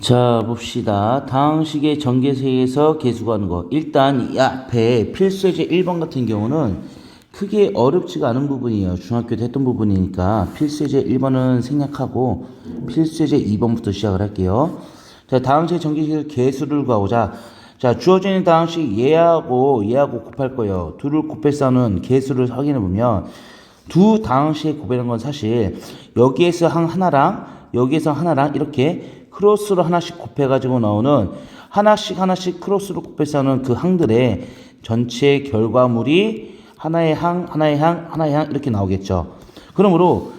자, 봅시다. 다항식의 전개세에서 계수하는 거. 일단 이 앞에 필수예제 1번 같은 경우는 크게 어렵지가 않은 부분이에요. 중학교 때 했던 부분이니까 필수예제 1번은 생략하고 필수예제 2번부터 시작을 할게요. 자, 다항식의 전개세에서 계수를 구하고자. 자, 주어진 다항식 얘하고 곱할 거예요. 둘을 곱해서 하는 계수를 확인해 보면 두 다항식의 곱이라는 건 사실 여기에서 하나랑 여기에서 하나랑 이렇게 크로스로 하나씩 곱해가지고 나오는 하나씩 크로스로 곱해서 하는 그 항들의 전체 결과물이 하나의 항 이렇게 나오겠죠. 그러므로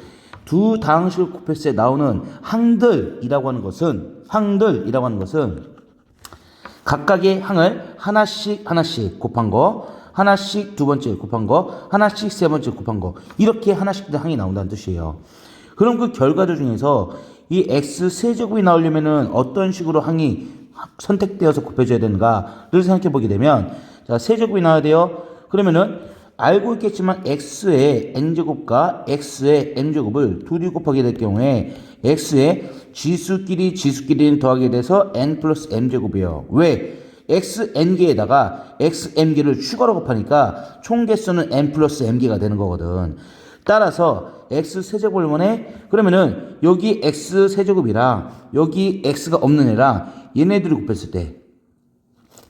두 다항식을 곱했을 때 나오는 항들이라고 하는 것은 각각의 항을 하나씩 곱한 거, 하나씩 두 번째 곱한 거, 하나씩 세 번째 곱한 거, 이렇게 하나씩 항이 나온다는 뜻이에요. 그럼 그 결과들 중에서 이 x 세제곱이 나오려면은 어떤 식으로 항이 선택되어서 곱해져야 되는가를 생각해 보게 되면, 자, 세제곱이 나와야 돼요. 그러면은 알고 있겠지만 x의 n제곱과 x의 m제곱을 둘이 곱하게 될 경우에 x의 지수끼리는 더하게 돼서 n 플러스 m제곱이에요. 왜? x n개에다가 x m개를 추가로 곱하니까 총 개수는 n 플러스 m개가 되는 거거든. 따라서 x 세제곱을 원해. 그러면은 여기 x 세제곱이랑 여기 x가 없는 애랑 얘네들을 곱했을 때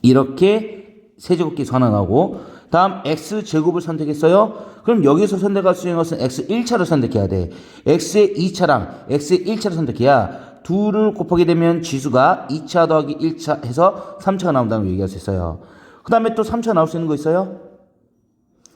이렇게 세제곱 계수 하나 나오고, 다음 x 제곱을 선택했어요. 그럼 여기서 선택할 수 있는 것은 x 1차를 선택해야 돼. x의 2차랑 x의 1차를 선택해야 둘을 곱하게 되면 지수가 2차 더하기 1차 해서 3차가 나온다는 걸 얘기할 수 있어요. 그 다음에 또 3차 나올 수 있는 거 있어요?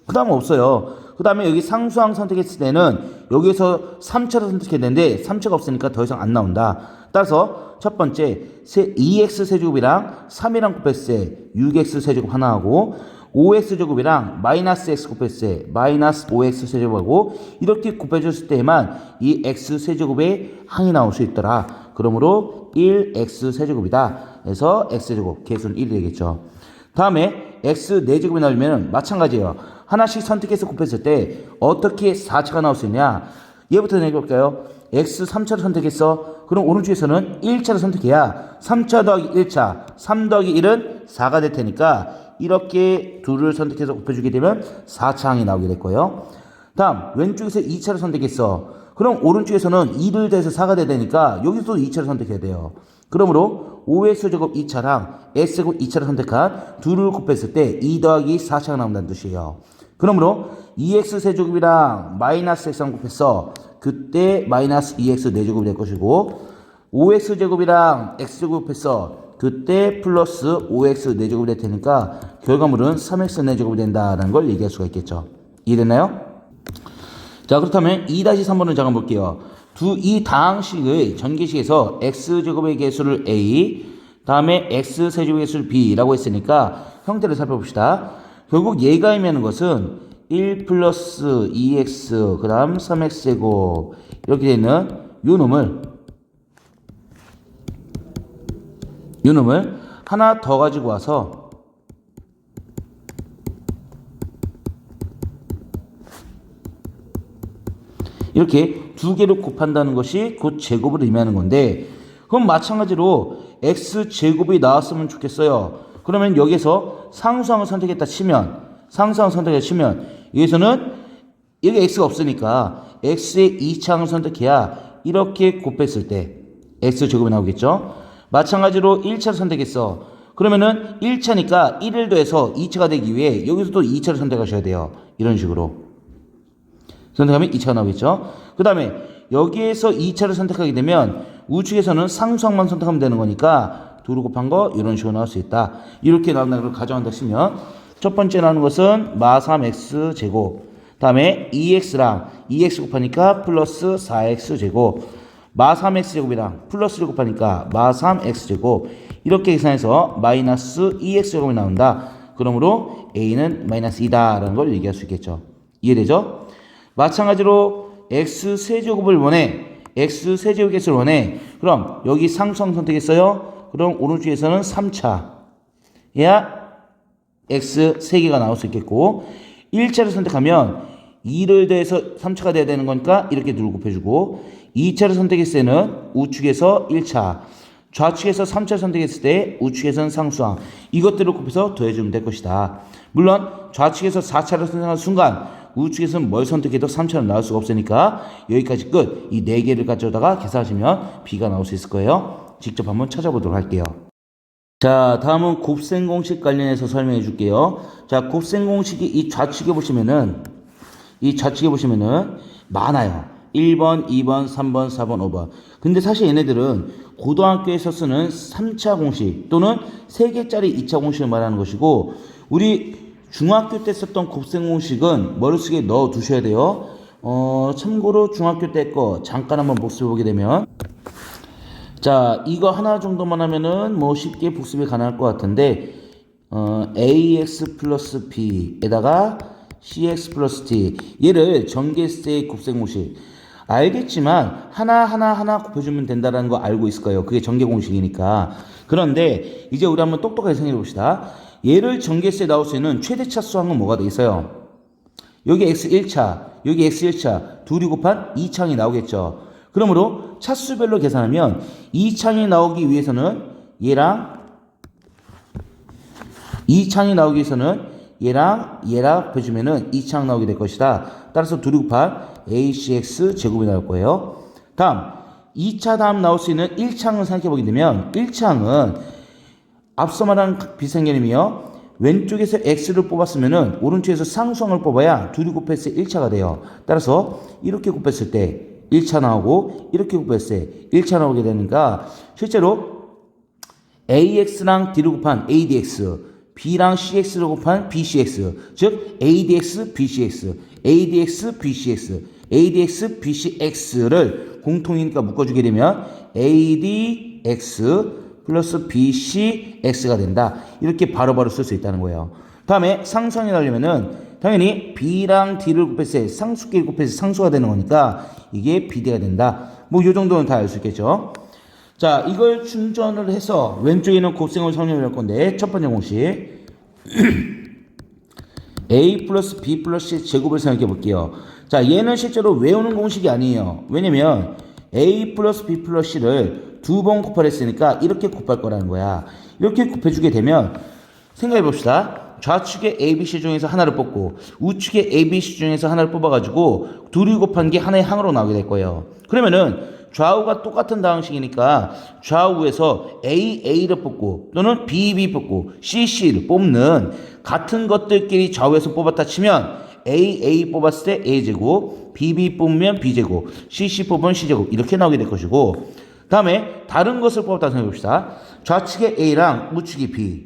그 다음은 없어요. 그 다음에 여기 상수항 선택했을 때는 여기에서 3차를 선택해야 되는데 3차가 없으니까 더 이상 안 나온다. 따라서 첫 번째 2x 세제곱이랑 3이랑 곱했을 때 6x 세제곱 하나 하고, 5x 제곱이랑 마이너스 x 곱했을 때 마이너스 5x 세제곱하고, 이렇게 곱해줬을 때만 이 x 세제곱의 항이 나올 수 있더라. 그러므로 1x 세제곱이다. 그래서 x 세제곱 개수는 1이 되겠죠. 다음에 x 4제곱이 나오면 마찬가지예요. 하나씩 선택해서 곱했을 때 어떻게 4차가 나올 수 있냐. 얘부터 내볼까요? x 3차를 선택했어. 그럼 오른쪽에서는 1차를 선택해야 3차 더하기 1차, 3 더하기 1은 4가 될 테니까 이렇게 둘을 선택해서 곱해주게 되면 4차 항이 나오게 될 거예요. 다음 왼쪽에서 2차를 선택했어. 그럼 오른쪽에서는 2를 더해서 4가 돼야 되니까 여기서도 2차를 선택해야 돼요. 그러므로 5x제곱 2차랑 x제곱 2차를 선택한 둘을 곱했을 때 2 더하기 4차가 나온다는 뜻이에요. 그러므로 2x 세제곱이랑 마이너스 x랑 곱했어. 그때 마이너스 2x 4제곱이 될 것이고, 5x 제곱이랑 x제곱 곱했어. 그때 플러스 5x 4제곱이 될 테니까 결과물은 3x 4제곱이 된다는 걸 얘기할 수가 있겠죠. 이해됐나요? 자, 그렇다면 2-3번을 잠깐 볼게요. 이 다항식의 전개식에서 x제곱의 개수를 a, 다음에 x세제곱의 개수를 b라고 했으니까 형태를 살펴봅시다. 결국 얘가 의미하는 것은 1 플러스 2x 그 다음 3x제곱 이렇게 되는 요 놈을 하나 더 가지고 와서 이렇게 두 개를 곱한다는 것이 곧 제곱을 의미하는 건데, 그럼 마찬가지로 x제곱이 나왔으면 좋겠어요. 그러면 여기서 상수항을 선택했다 치면 여기서는 여기 x가 없으니까 x의 2차항을 선택해야 이렇게 곱했을 때 x제곱이 나오겠죠. 마찬가지로 1차를 선택했어. 그러면은 1차니까 1을 더해서 2차가 되기 위해 여기서도 2차를 선택하셔야 돼요. 이런 식으로 선택하면 2차가 나오겠죠. 그 다음에 여기에서 2차를 선택하게 되면 우측에서는 상수항만 선택하면 되는 거니까 둘을 곱한 거 이런 식으로 나올 수 있다. 이렇게 나온다는 걸 가정한다 치면 첫 번째 나오는 것은 마 3x 제곱, 다음에 2x랑 2x 곱하니까 플러스 4x 제곱, 마 3x 제곱이랑 플러스를 곱하니까 마 3x 제곱, 이렇게 계산해서 마이너스 2x 제곱이 나온다. 그러므로 a는 마이너스 2다라는 걸 얘기할 수 있겠죠. 이해되죠? 마찬가지로 x 세제곱을 원해. x 세제곱 개수를 원해. 그럼 여기 상수항 선택했어요. 그럼 오른쪽에서는 3차 야 x 3개가 나올 수 있겠고, 1차를 선택하면 2를 더해서 3차가 돼야 되는 거니까 이렇게 누를 곱해주고, 2차를 선택했을 때는 우측에서 1차, 좌측에서 3차를 선택했을 때 우측에서는 상수항. 이것들을 곱해서 더해주면 될 것이다. 물론 좌측에서 4차를 선택하는 순간 우측에서는 뭘 선택해도 3차는 나올 수가 없으니까 여기까지 끝. 이 4개를 가져다가 계산하시면 B가 나올 수 있을 거예요. 직접 한번 찾아보도록 할게요. 자, 다음은 곱셈 공식 관련해서 설명해 줄게요. 자, 곱셈 공식이 이 좌측에 보시면은 많아요. 1번, 2번, 3번, 4번, 5번. 근데 사실 얘네들은 고등학교에서 쓰는 3차 공식 또는 3개짜리 2차 공식을 말하는 것이고, 우리 중학교 때 썼던 곱셈 공식은 머릿속에 넣어 두셔야 돼요. 참고로 중학교 때 거 잠깐 한번 복습해 보게 되면, 자, 이거 하나 정도만 하면은 뭐 쉽게 복습이 가능할 것 같은데, ax 플러스 b에다가 cx 플러스 d, 얘를 전개세의 곱셈 공식. 알겠지만 하나 곱해주면 된다는 거 알고 있을 거예요. 그게 전개 공식이니까. 그런데 이제 우리 한번 똑똑하게 생각해 봅시다. 얘를 전개세에 나올 수 있는 최대차 수항은 뭐가 되겠어요? 여기 x1차, 여기 x1차 둘이 곱한 2창이 나오겠죠. 그러므로 차수별로 계산하면 2창이 나오기 위해서는 얘랑 얘랑 곱해주면은 2창 나오게 될 것이다. 따라서 둘이 곱한 acx 제곱이 나올 거예요. 다음 2차 다음 나올 수 있는 1창을 생각해 보게 되면 1창은 앞서 말한 비슷한 개념이요. 왼쪽에서 x를 뽑았으면은 오른쪽에서 상수항을 뽑아야 둘이 곱했을 때 1차가 돼요. 따라서 이렇게 곱했을 때 1차 나오고 이렇게 곱했을 때 1차 나오게 되니까 실제로 ax랑 d를 곱한 adx, b랑 cx를 곱한 bcx, 즉 adx, bcx, adx, bcx, adx, bcx를 공통이니까 묶어주게 되면 adx 플러스 bcx가 된다. 이렇게 바로바로 쓸 수 있다는 거예요. 다음에 상수항이 나오려면은 당연히 b랑 d를 곱했을 때 상수끼리 곱했을 때 상수가 되는 거니까 이게 bd가 된다. 뭐 이 정도는 다 알 수 있겠죠. 자, 이걸 충전을 해서 왼쪽에 있는 곱셈을 설명을 할 건데, 첫 번째 공식 a 플러스 b 플러스 c 제곱을 생각해 볼게요. 자, 얘는 실제로 외우는 공식이 아니에요. 왜냐면 a 플러스 b 플러스 c를 2번 곱하랬으니까 이렇게 곱할 거라는 거야. 이렇게 곱해주게 되면 생각해 봅시다. 좌측에 ABC 중에서 하나를 뽑고 우측에 ABC 중에서 하나를 뽑아가지고 둘이 곱한 게 하나의 항으로 나오게 될 거예요. 그러면은 좌우가 똑같은 다항식이니까 좌우에서 A를 뽑고 또는 B 뽑고 C를 뽑는 같은 것들끼리 좌우에서 뽑았다 치면 A 뽑았을 때 A제곱, B 뽑으면 B제곱, C 뽑으면 C제곱 이렇게 나오게 될 것이고, 다음에 다른 것을 뽑았다 생각해 봅시다. 좌측에 A랑 우측에 B,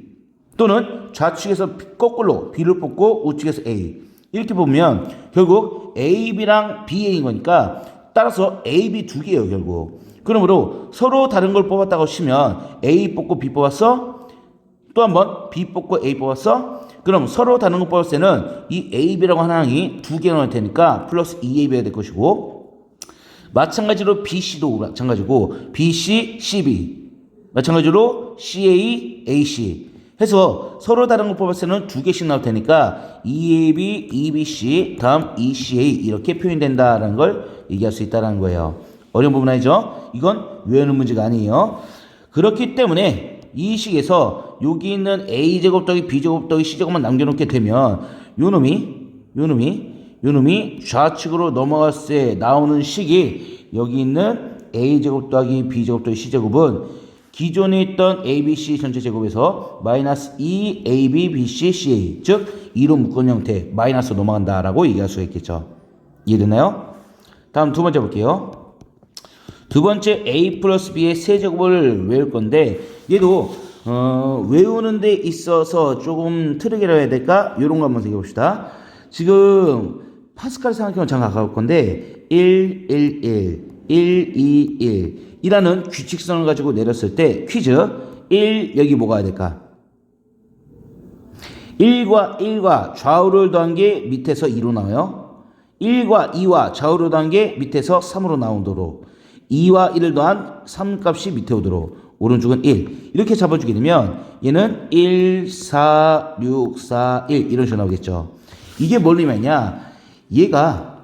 또는 좌측에서 거꾸로 B를 뽑고 우측에서 A 이렇게 보면 결국 AB랑 BA인 거니까 따라서 AB 두 개예요 결국. 그러므로 서로 다른 걸 뽑았다고 치면 A 뽑고 B 뽑았어? 또 한 번 B 뽑고 A 뽑았어? 그럼 서로 다른 거 뽑았을 때는 이 AB라고 하는 항이 두 개 나올 테니까 플러스 2AB가 될 것이고, 마찬가지로 BC도 마찬가지고 BC, CB 마찬가지로 CA, AC 해서 서로 다른 거 뽑았을 때는 두 개씩 나올 테니까 EAB, EBC, 다음 ECA 이렇게 표현된다라는 걸 얘기할 수 있다는 거예요. 어려운 부분 아니죠? 이건 외우는 문제가 아니에요. 그렇기 때문에 이 식에서 여기 있는 A제곱 더하기 B제곱 더하기 C제곱만 남겨놓게 되면 요놈이 좌측으로 넘어갔을 때 나오는 식이 여기 있는 A제곱 더하기 B제곱 더하기 C제곱은 기존에 있던 ABC 전체 제곱에서 마이너스 2AB, BC, CA 즉 2로 묶은 형태 마이너스 넘어간다라고 얘기할 수 있겠죠. 이해되나요? 다음 두 번째 볼게요. 두 번째 A 플러스 B의 세제곱을 외울 건데 얘도 외우는 데 있어서 조금 트릭이라고 해야 될까? 이런 거 한번 생각해 봅시다. 지금 파스칼 삼각형을 잠깐 가볼 건데 1, 1, 1, 1, 2, 1 이라는 규칙성을 가지고 내렸을 때 퀴즈 1 여기 뭐가 해야 될까? 1과 좌우를 더한 게 밑에서 2로 나와요. 1과 2와 좌우를 더한 게 밑에서 3으로 나오도록, 2와 1을 더한 3값이 밑에 오도록, 오른쪽은 1 이렇게 잡아주게 되면 얘는 1, 4, 6, 4, 1 이런 식으로 나오겠죠. 이게 뭘 의미하냐? 얘가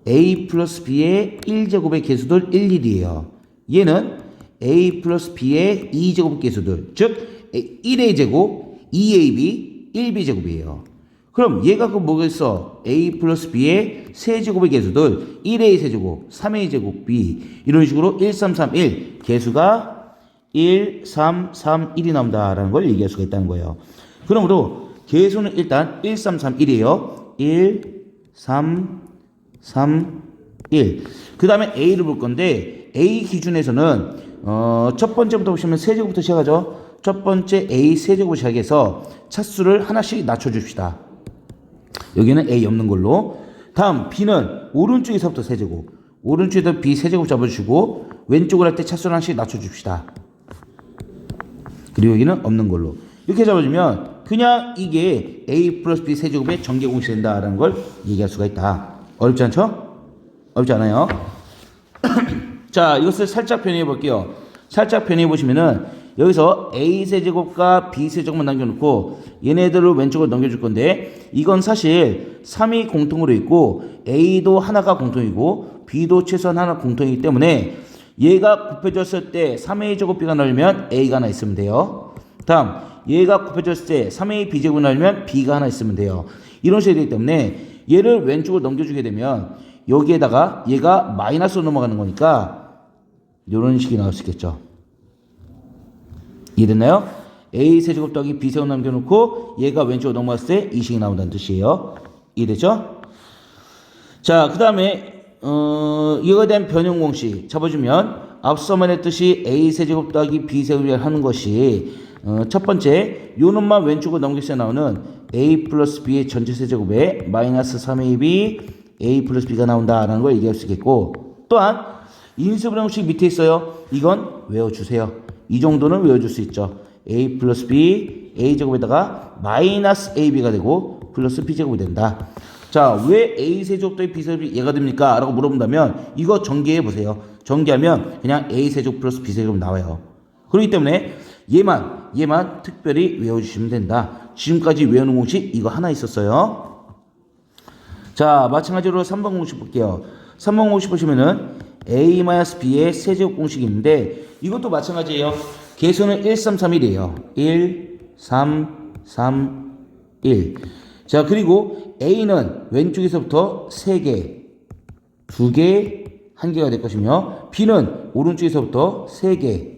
A 플러스 B의 1제곱의 개수들 1, 1이에요. 얘는 a 플러스 b의 2제곱 계수들, 즉 1a 제곱, 2ab, 1b 제곱이에요. 그럼 얘가 그 뭐겠어? a 플러스 b의 세제곱의 계수들 1a 세제곱, 3a 제곱 b 이런 식으로 1, 3, 3, 1 계수가 1, 3, 3, 1이 나온다라는 걸 얘기할 수가 있다는 거예요. 그러므로 계수는 일단 1, 3, 3, 1이에요. 1, 3, 3, 1. 그 다음에 a를 볼 건데 a 기준에서는 첫 번째부터 보시면 세제곱부터 시작하죠. 첫 번째 a 세제곱을 시작해서 차수를 하나씩 낮춰줍시다. 여기는 a 없는 걸로. 다음 b는 오른쪽에서부터 세제곱, 오른쪽에서 b 세제곱 잡아주시고 왼쪽을 할 때 차수를 하나씩 낮춰줍시다. 그리고 여기는 없는 걸로 이렇게 잡아주면 그냥 이게 a 플러스 b 세제곱의 전개공식이 된다라는 걸 얘기할 수가 있다. 어렵지 않죠? 어렵지 않아요. 자, 이것을 살짝 변형해 볼게요. 살짝 변형해 보시면은 여기서 a 세제곱과 b 세제곱만 남겨놓고 얘네들을 왼쪽으로 넘겨줄 건데 이건 사실 3이 공통으로 있고 a도 하나가 공통이고 b도 최소한 하나 공통이기 때문에 얘가 곱해졌을 때 3a 제곱 b가 나오면 a가 하나 있으면 돼요. 다음 얘가 곱해졌을 때 3a b제곱이 나오면 b가 하나 있으면 돼요. 이런 식이 되기 때문에 얘를 왼쪽으로 넘겨주게 되면 여기에다가 얘가 마이너스로 넘어가는 거니까 이런 식이 나올 수 있겠죠. 이해됐나요? a 세제곱 더하기 b 세제곱 남겨놓고 얘가 왼쪽으로 넘어갔을 때 이 식이 나온다는 뜻이에요. 이해됐죠? 자, 그 다음에 이거에 대한 변형 공식 잡아주면 앞서 말했듯이 a 세제곱 더하기 b 세제곱을 하는 것이 첫 번째 요 놈만 왼쪽으로 넘길 때 나오는 a 플러스 b의 전체 세제곱에 마이너스 3ab a 플러스 b가 나온다라는 걸 얘기할 수 있겠고, 또한 인수분해 공식 밑에 있어요. 이건 외워주세요. 이 정도는 외워줄 수 있죠. a 플러스 b a 제곱에다가 마이너스 ab가 되고 플러스 b 제곱이 된다. 자, 왜 a 세제곱 더하기 b 세제곱이 얘가 됩니까? 라고 물어본다면 이거 전개해 보세요. 전개하면 그냥 a 세제곱 플러스 b 세제곱 나와요. 그렇기 때문에 얘만 특별히 외워주시면 된다. 지금까지 외우는 공식 이거 하나 있었어요. 자, 마찬가지로 3번 공식 볼게요. 3번 공식 보시면은 a-b의 세제곱 공식이 있는데 이것도 마찬가지예요. 계수는 1, 3, 3, 1이에요. 1, 3, 3, 1. 자, 그리고 a는 왼쪽에서부터 3개, 2개, 1개가 될 것이며 b는 오른쪽에서부터 3개,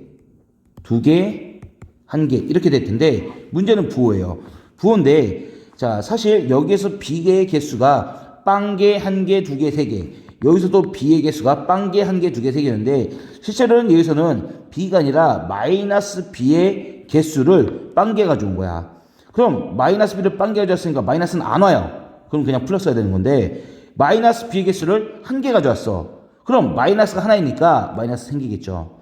2개, 1개 이렇게 될 텐데 문제는 부호예요. 부호인데 자, 사실 여기에서 b의 개수가 빵개, 1개, 2개, 3개. 여기서도 b의 개수가 빵개, 1개, 2개, 3개였는데 실제로는 여기서는 b가 아니라 마이너스 b의 개수를 빵개 가져온 거야. 그럼 마이너스 b를 빵개 가져왔으니까 마이너스는 안 와요. 그럼 그냥 플러스 해야 되는 건데 마이너스 b의 개수를 1개 가져왔어. 그럼 마이너스가 하나이니까 마이너스 생기겠죠.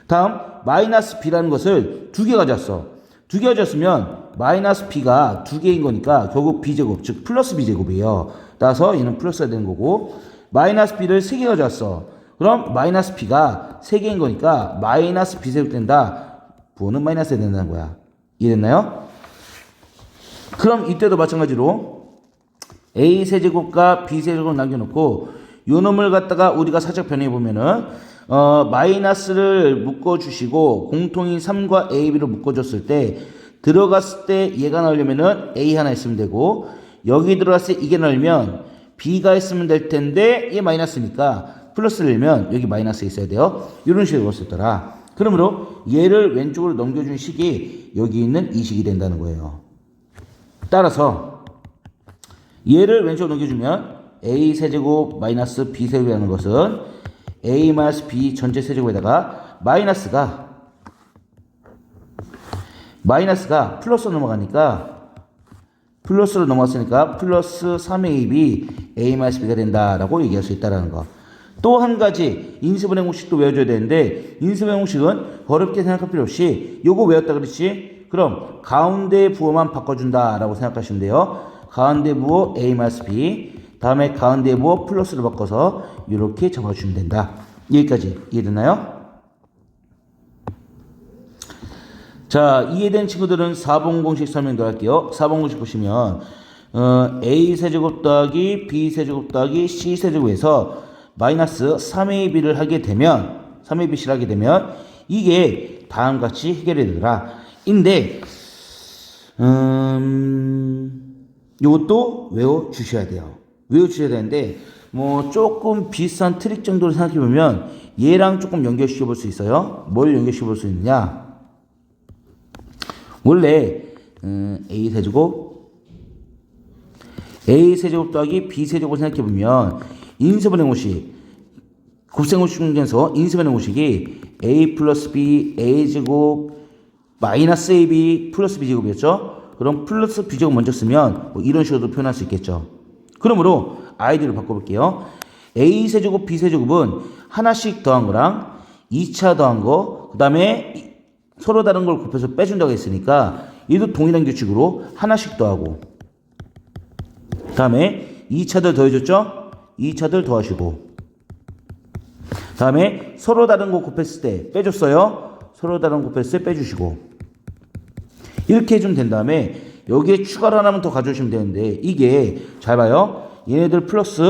다음 마이너스 b라는 것을 2개 가져왔어. 2개 가져왔으면 마이너스 b가 2개인 거니까 결국 b제곱, 즉 플러스 b제곱이에요. 따라서 얘는 플러스가 되는 거고 마이너스 b를 3개 가져왔어. 그럼 마이너스 b가 3개인 거니까 마이너스 b제곱 된다. 부호는 마이너스가 된다는 거야. 이해됐나요? 그럼 이때도 마찬가지로 a 세제곱과 b 세제곱을 남겨놓고 요 놈을 갖다가 우리가 살짝 변해 보면은 마이너스를 묶어주시고 공통인 3과 ab를 묶어줬을 때 들어갔을 때 얘가 나오려면은 a 하나 있으면 되고 여기 들어갔을 때 이게 나오면 b가 있으면 될 텐데 얘 마이너스니까 플러스를 내면 여기 마이너스 있어야 돼요. 이런 식으로 썼더라. 그러므로 얘를 왼쪽으로 넘겨준 식이 여기 있는 이 식이 된다는 거예요. 따라서 얘를 왼쪽으로 넘겨주면 a 세제곱 마이너스 b 세제곱이라는 것은 a 마이너스 b 전체 세제곱에다가 마이너스가 플러스로 넘어가니까 플러스로 넘어갔으니까 플러스 3ab a 마이너스 b가 된다라고 얘기할 수 있다는 거. 또 한 가지 인수분해 공식도 외워줘야 되는데 인수분해 공식은 어렵게 생각할 필요 없이 요거 외웠다 그랬지? 그럼 가운데 부호만 바꿔준다라고 생각하시면 돼요. 가운데 부호 a 마이너스 b 다음에 가운데 부호 플러스로 바꿔서 이렇게 적어주면 된다. 여기까지 이해됐나요? 자, 이해된 친구들은 4번 공식 설명 들어갈게요. 4번 공식 보시면 a 세제곱 더하기 b 세제곱 더하기 c 세제곱에서 마이너스 3ab를 하게 되면 3abc를 하게 되면 이게 다음같이 해결이 되더라. 인데 이것도 외워주셔야 돼요. 외워주셔야 되는데 뭐 조금 비슷한 트릭 정도로 생각해보면 얘랑 조금 연결시켜 볼 수 있어요. 뭘 연결시켜 볼 수 있느냐, 원래 a세제곱 더하기 b세제곱을 생각해보면 인수분해 공식, 곱셈공식 중에서 인수분해 공식이 a 플러스 b a제곱 마이너스 ab 플러스 b제곱이었죠. 그럼 플러스 b제곱 먼저 쓰면 뭐 이런 식으로도 표현할 수 있겠죠. 그러므로 아이디어를 바꿔볼게요. a세제곱 b세제곱은 하나씩 더한 거랑 2차 더한 거, 그 다음에 서로 다른 걸 곱해서 빼준다고 했으니까 얘도 동일한 규칙으로 하나씩 더하고, 그 다음에 2차들 더해줬죠? 2차들 더하시고, 그 다음에 서로 다른 거 곱했을 때 빼줬어요? 서로 다른 거 곱했을 때 빼주시고, 이렇게 해주면 된 다음에 여기에 추가로 하나만 더 가져오시면 되는데, 이게 잘 봐요. 얘네들 플러스,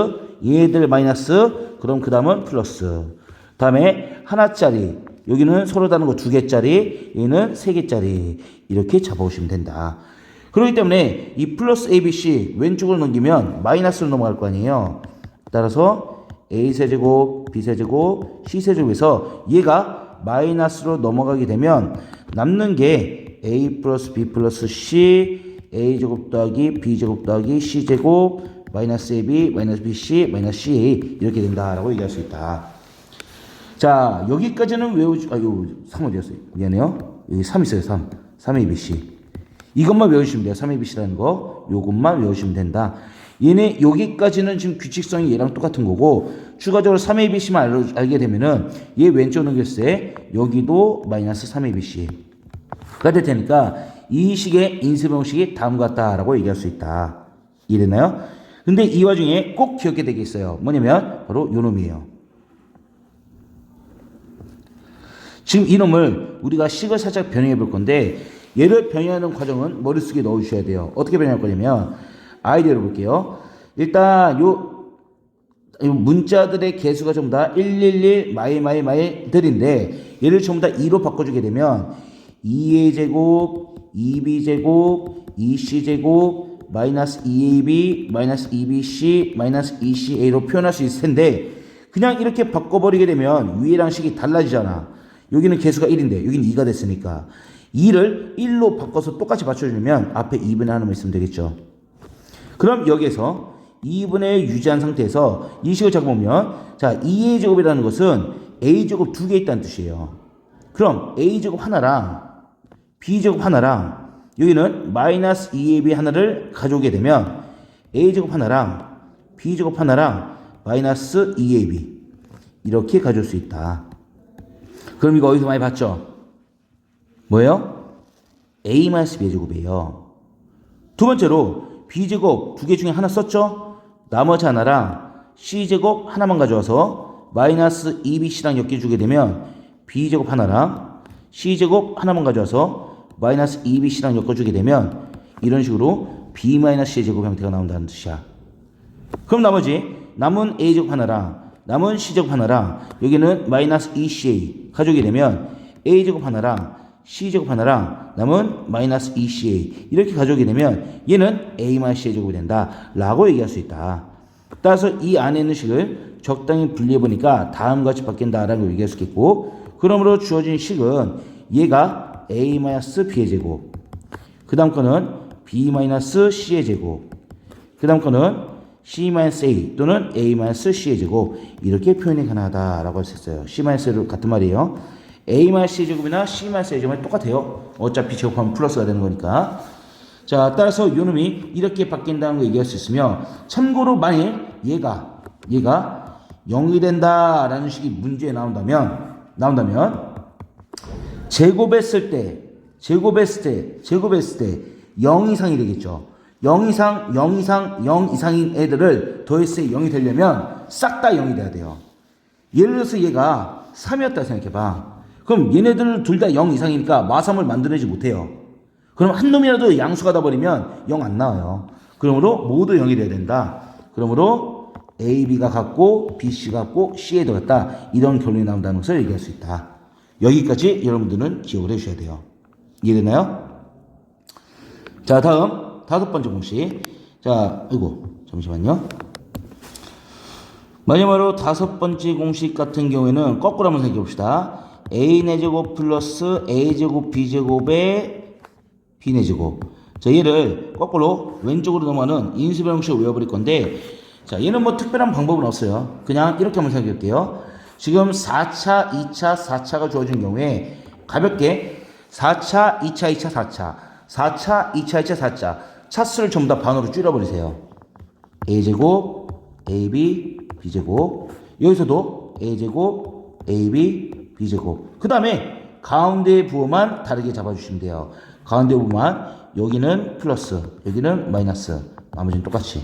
얘네들 마이너스, 그럼 그 다음은 플러스. 그 다음에 하나짜리, 여기는 서로 다른 거 2개짜리, 얘는 3개짜리. 이렇게 잡아오시면 된다. 그렇기 때문에 이 플러스 ABC 왼쪽으로 넘기면 마이너스로 넘어갈 거 아니에요. 따라서 A세제곱, B세제곱, C세제곱에서 얘가 마이너스로 넘어가게 되면 남는 게 A 플러스 B 플러스 C, A제곱 더하기 B제곱 더하기 C제곱, 마이너스 AB, 마이너스 BC, 마이너스 CA 이렇게 된다라고 얘기할 수 있다. 자, 여기까지는 외우지, 이거 3 어디였어요? 미안해요. 여기 3 있어요, 3. 3ABC. 이것만 외우시면 돼요. 3ABC라는 거. 요것만 외우시면 된다. 얘네, 여기까지는 지금 규칙성이 얘랑 똑같은 거고, 추가적으로 3ABC만 알게 되면은, 얘 왼쪽 넘겼을 때, 여기도 마이너스 3ABC가 될 테니까, 이 식의 인수분해식이 다음과 같다라고 얘기할 수 있다. 이랬나요? 근데 이 와중에 꼭 기억해야 되게 있어요. 뭐냐면, 바로 요 놈이에요. 지금 이놈을 우리가 식을 살짝 변형해 볼 건데, 얘를 변형하는 과정은 머릿속에 넣어주셔야 돼요. 어떻게 변형할 거냐면 아이디어를 볼게요. 일단 요 문자들의 개수가 전부 다 111 마이들인데 얘를 전부 다 2로 바꿔주게 되면 2a 제곱, 2b 제곱, 2c 제곱, 마이너스 2ab, 마이너스 2bc, 마이너스 2ca로 표현할 수 있을 텐데, 그냥 이렇게 바꿔버리게 되면 위에랑 식이 달라지잖아. 여기는 개수가 1인데 여기는 2가 됐으니까 2를 1로 바꿔서 똑같이 맞춰주면 앞에 2분의 하나만 있으면 되겠죠. 그럼 여기에서 2분의 유지한 상태에서 이 식을 잡아보면, 자, 2a 제곱이라는 것은 a 제곱 2개 있다는 뜻이에요. 그럼 a 제곱 하나랑 b 제곱 하나랑 여기는 마이너스 2ab 하나를 가져오게 되면 a 제곱 하나랑 b 제곱 하나랑 마이너스 2ab 이렇게 가져올 수 있다. 그럼 이거 어디서 많이 봤죠? 뭐예요? a-b의 제곱이에요. 두 번째로 b제곱 2개 중에 하나 썼죠? 나머지 하나랑 c제곱 하나만 가져와서 마이너스 2bc랑 엮여주게 되면 b제곱 하나랑 c제곱 하나만 가져와서 마이너스 2bc랑 엮어주게 되면 이런 식으로 b-c의 제곱 형태가 나온다는 뜻이야. 그럼 남은 a제곱 하나랑 남은 c제곱 하나랑 여기는 마이너스 2ca 가져오게 되면 a제곱 하나랑 c제곱 하나랑 남은 마이너스 2ca 이렇게 가져오게 되면 얘는 a-c의 제곱이 된다 라고 얘기할 수 있다. 따라서 이 안에 있는 식을 적당히 분리해보니까 다음과 같이 바뀐다라는 걸 얘기할 수 있겠고, 그러므로 주어진 식은 얘가 a-b의 제곱, 그 다음 거는 b-c의 제곱, 그 다음 거는 c-a 또는 a-c의 제곱 이렇게 표현이 가능하다라고 할 수 있어요. c-를 같은 말이에요. a-c의 제곱이나 c-의 제곱이 똑같아요. 어차피 제곱하면 플러스가 되는 거니까. 자, 따라서 요 놈이 이렇게 바뀐다는 거 얘기할 수 있으며, 참고로 만일 얘가 0이 된다라는 식이 문제에 나온다면 제곱했을 때 0 이상이 되겠죠. 0 이상인 애들을 더했을 때 0이 되려면 싹 다 0이 돼야 돼요. 예를 들어서 얘가 3이었다 생각해봐. 그럼 얘네들 둘 다 0 이상이니까 마삼을 만들어내지 못해요. 그럼 한 놈이라도 양수가 다 버리면 0 안 나와요. 그러므로 모두 0이 돼야 된다. 그러므로 A, B가 같고 B, C가 같고 C에 들어갔다. 이런 결론이 나온다는 것을 얘기할 수 있다. 여기까지 여러분들은 기억을 해주셔야 돼요. 이해되나요? 자, 다음 5번째 공식. 자, 잠시만요. 마지막으로 5번째 공식 같은 경우에는 거꾸로 한번 생각해 봅시다. a제곱 플러스 a제곱 b제곱의 b제곱. 자, 얘를 거꾸로 왼쪽으로 넘어가는 인수변 공식을 외워버릴 건데, 자, 얘는 뭐 특별한 방법은 없어요. 그냥 이렇게 한번 생각해 볼게요. 지금 4차, 2차, 4차가 주어진 경우에 가볍게 4차, 2차, 2차, 4차, 4차, 2차, 2차, 4차 차수를 전부 다 반으로 줄여버리세요. a제곱, ab, b제곱. 여기서도 a제곱, ab, b제곱. 그 다음에 가운데 부호만 다르게 잡아주시면 돼요. 가운데 부호만 여기는 플러스, 여기는 마이너스. 나머지는 똑같이.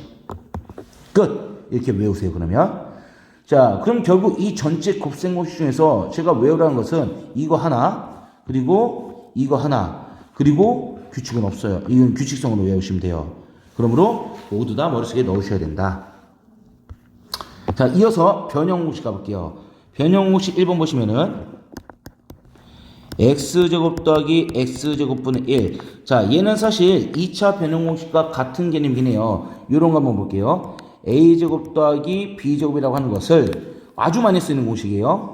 끝! 이렇게 외우세요, 그러면. 자, 그럼 결국 이 전체 곱셈 공식 중에서 제가 외우라는 것은 이거 하나, 그리고 이거 하나, 그리고 규칙은 없어요. 이건 규칙성으로 외우시면 돼요. 그러므로 모두 다 머릿속에 넣으셔야 된다. 자, 이어서 변형 공식 가볼게요. 변형 공식 1번 보시면은 x제곱 더하기 x제곱분의 1. 자, 얘는 사실 2차 변형 공식과 같은 개념이긴 해요. 요런 거 한번 볼게요. a제곱 더하기 b제곱이라고 하는 것을 아주 많이 쓰는 공식이에요.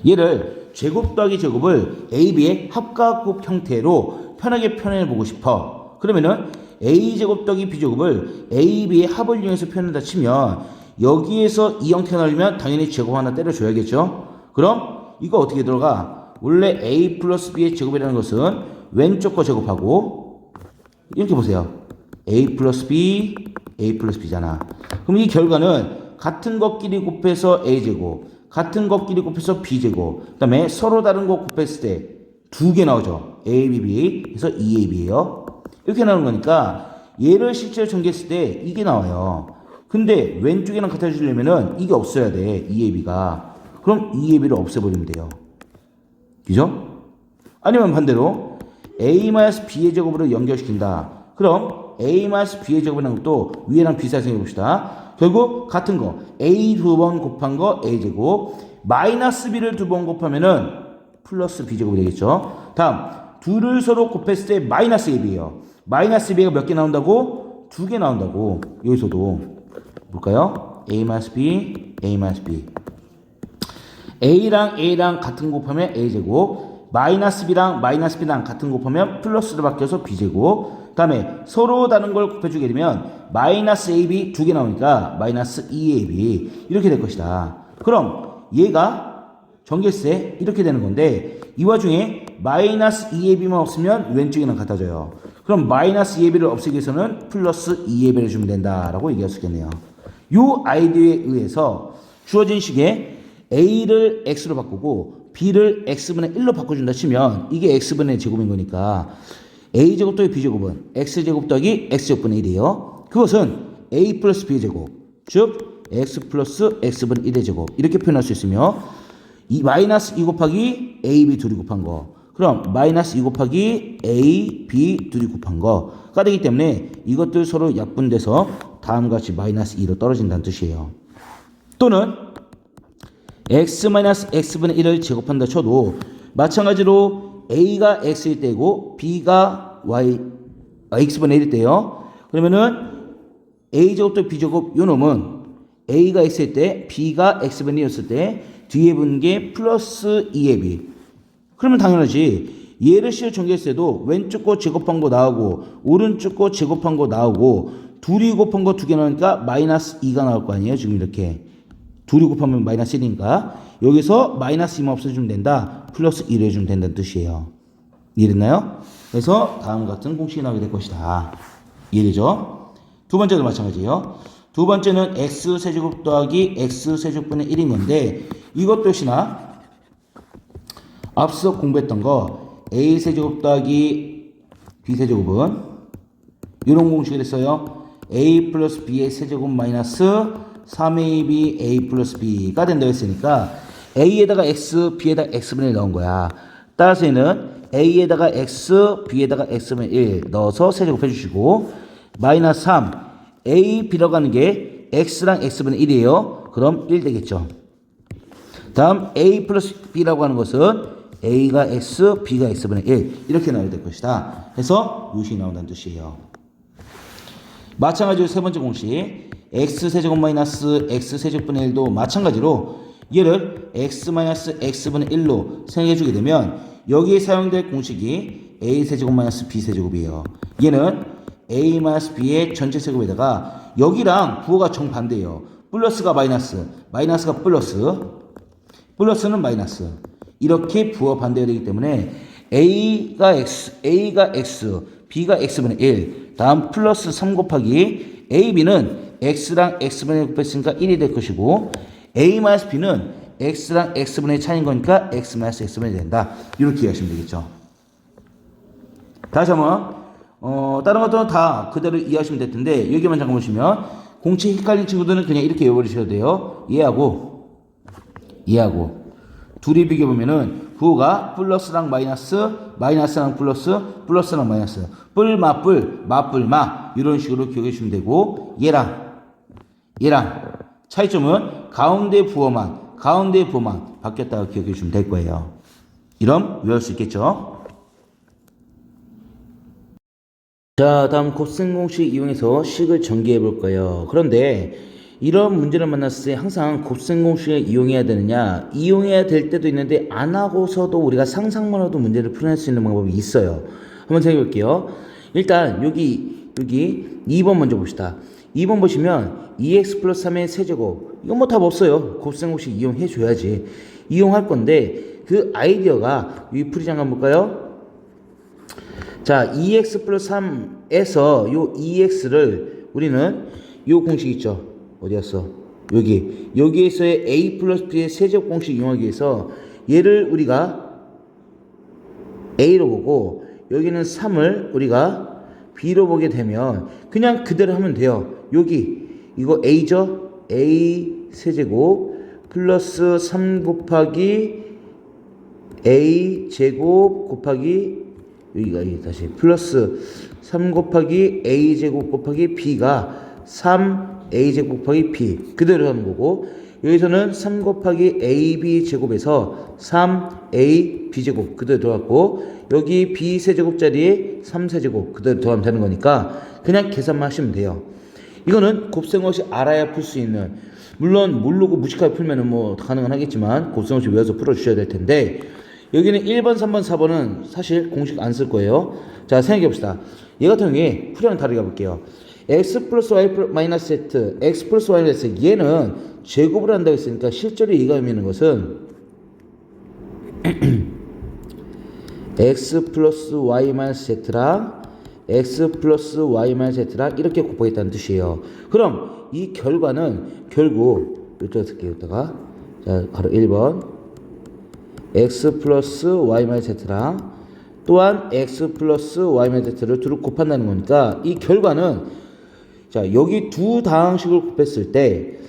얘를 제곱 더하기 제곱을 ab의 합각곱 형태로 편하게 표현해보고 싶어. 그러면은 a제곱 더하기 b제곱을 ab의 합을 이용해서 표현한다 치면 여기에서 이 형태가 나오려면 당연히 제곱 하나 때려줘야겠죠. 그럼 이거 어떻게 들어가? 원래 a 플러스 b의 제곱이라는 것은 왼쪽 거 제곱하고 이렇게 보세요. a 플러스 b, a 플러스 b잖아. 그럼 이 결과는 같은 것끼리 곱해서 a제곱, 같은 것끼리 곱해서 b제곱, 그 다음에 서로 다른 거 곱했을 때 두 개 나오죠. a, b, b. 그래서 2ab예요. 이렇게 나오는 거니까 얘를 실제로 전개했을 때 이게 나와요. 근데 왼쪽이랑 같아지려면은 이게 없어야 돼. 2ab가. 그럼 2ab를 없애버리면 돼요. 그죠? 아니면 반대로 a-b의 제곱으로 연결시킨다. 그럼 a-b의 제곱이라는 것도 위에랑 비슷하게 생각해봅시다. 결국 같은 거 a 두 번 곱한 거 a제곱 마이너스 b를 두 번 곱하면은 플러스 b제곱이 되겠죠. 다음 둘을 서로 곱했을 때 마이너스 ab예요. 마이너스 b가 몇 개 나온다고? 두 개 나온다고. 여기서도 볼까요? a-b, a-b. a랑 같은 거 곱하면 a제곱, 마이너스 b랑 같은 거 곱하면 플러스로 바뀌어서 b제곱. 다음에 서로 다른 걸 곱해주게 되면 마이너스 ab 두 개 나오니까 마이너스 2ab 이렇게 될 것이다. 그럼 얘가 전개했을 때 이렇게 되는 건데 이 와중에 마이너스 2ab만 없으면 왼쪽이랑 같아져요. 그럼 마이너스 2ab를 없애기 위해서는 플러스 2ab를 주면 된다라고 얘기할 수 있겠네요. 이 아이디어에 의해서 주어진 식에 a를 x로 바꾸고 b를 x분의 1로 바꿔준다 치면 이게 x분의 제곱인 거니까 a제곱 더하기 b제곱은 x제곱 더하기 x제곱분의 1이에요. 그것은 a 플러스 b제곱, 즉 x 플러스 x분의 1의 제곱 이렇게 표현할 수 있으며 이 마이너스 2 곱하기 ab 둘이 곱한 거, 그럼 마이너스 2 곱하기 a, b 둘이 곱한 거가 되기 때문에 이것들 서로 약분돼서 다음과 같이 마이너스 2로 떨어진다는 뜻이에요. 또는 x 마이너스 x분의 1을 제곱한다 쳐도 마찬가지로 a가 x일 때고 b가 x분의 1일 때요. 그러면은 a제곱 또 b제곱 요 놈은 a가 x일 때 b가 x분의 1이었을 때 뒤에 붙는 게 플러스 2ab. 그러면 당연하지. 얘를 C로 전개했을 때도 왼쪽 거 제곱한 거 나오고 오른쪽 거 제곱한 거 나오고 둘이 곱한 거 두 개 나오니까 마이너스 2가 나올 거 아니에요. 지금 이렇게 둘이 곱하면 마이너스 1이니까 여기서 마이너스 2만 없애주면 된다. 플러스 1을 해주면 된다는 뜻이에요. 이해됐나요? 그래서 다음 같은 공식이 나오게 될 것이다. 이해되죠? 두 번째도 마찬가지예요. 두 번째는 x세제곱 더하기 x세제곱분의 1인 건데 이것 역시나 앞서 공부했던 거 a세제곱 더하기 b세제곱은 이런 공식이 됐어요. a 플러스 b의 세제곱 마이너스 3ab a 플러스 b가 된다고 했으니까 a에다가 x, b에다가 x분의 1 넣은 거야. 따라서 얘는 a에다가 x, b에다가 x분의 1 넣어서 세제곱 해주시고 마이너스 3 a, b라고 하는 게 x랑 x분의 1이에요. 그럼 1 되겠죠. 다음 a 플러스 b라고 하는 것은 a가 x, b가 x분의 1 이렇게 나와야 될 것이다. 해서 이것이 나온다는 뜻이에요. 마찬가지로 세 번째 공식 x세제곱 마이너스 x세제곱분의 1도 마찬가지로 얘를 x 마이너스 x분의 1로 생각해주게 되면 여기에 사용될 공식이 a세제곱 마이너스 b세제곱이에요. 얘는 a 마이너스 b의 전체 세곱에다가 여기랑 부호가 정반대예요. 플러스가 마이너스, 마이너스가 플러스, 플러스는 마이너스 이렇게 부호 반대가 되기 때문에 a가 x, b가 x분의 1 다음 플러스 3 곱하기 ab는 x랑 x분의 1 곱했으니까 1이 될 것이고 a 마이너스 b는 x랑 x분의 1 차이인 거니까 x 마이너스 x분의 1이 된다. 이렇게 이해하시면 되겠죠. 다시 한번 다른 것들은 다 그대로 이해하시면 될 텐데 여기만 잠깐 보시면 공식 헷갈린 친구들은 그냥 이렇게 외워버리셔도 돼요. 이해하고 둘이 비교해보면은 부호가 플러스랑 마이너스, 마이너스랑 플러스, 플러스랑 마이너스 뿔마 이런 식으로 기억해 주시면 되고 얘랑 차이점은 가운데 부호만 바뀌었다고 기억해 주시면 될 거예요. 이럼 외울 수 있겠죠? 자, 다음 곱셈 공식 이용해서 식을 전개해 볼 거예요. 그런데 이런 문제를 만났을 때 항상 곱셈 공식을 이용해야 되느냐? 이용해야 될 때도 있는데 안 하고서도 우리가 상상만 해도 문제를 풀어낼 수 있는 방법이 있어요. 한번 생각해 볼게요. 일단 여기 2번 먼저 봅시다. 2번 보시면 2x 플러스 3의 세제곱 이건 뭐 답 없어요. 곱셈 공식 이용해 줘야지. 이용할 건데 그 아이디어가 이 풀이 잠깐 볼까요? 자, 2x 플러스 3에서 요 2x를 우리는 요 공식 있죠. 어디였어? 여기에서의 a 플러스 b의 세제곱 공식 이용하기 위해서 얘를 우리가 a로 보고 여기는 3을 우리가 b로 보게 되면 그냥 그대로 하면 돼요. 이거 a죠? a 세제곱 플러스 3 곱하기 a 제곱 곱하기 여기가 다시 플러스 3 곱하기 a 제곱 곱하기 b가 3a 제곱 곱하기 b 그대로 하는 거고 여기서는 3 곱하기 ab 제곱에서 3a b 제곱 그대로 들어갔고 여기 b 세제곱 자리에 3 세제곱 그대로 들어가면 되는 거니까 그냥 계산만 하시면 돼요. 이거는 곱셈없이 알아야 풀 수 있는 물론 모르고 무식하게 풀면은 뭐 가능은 하겠지만 곱셈없이 외워서 풀어주셔야 될 텐데 여기는 1번, 3번, 4번은 사실 공식 안 쓸 거예요. 자, 생각해 봅시다. 얘 같은 경우에 풀이랑 다르게 볼게요. x 플러스 y 마이너스 z, x 플러스 y 마이너스 z 얘는 제곱을 한다고 했으니까 실제로 얘가 의미하는 것은 x 플러스 y 마이너스 z랑 x 플러스 y 마이너스 z랑 이렇게 곱하겠다는 뜻이에요. 그럼 이 결과는 결국 이쪽에 쓸게요. 이따가 자, 바로 1번 x 플러스 y 마이너스 z랑 또한 x 플러스 y 마이너스 z를 둘을 곱한다는 거니까 이 결과는 자 여기 두 다항식을 곱했을 때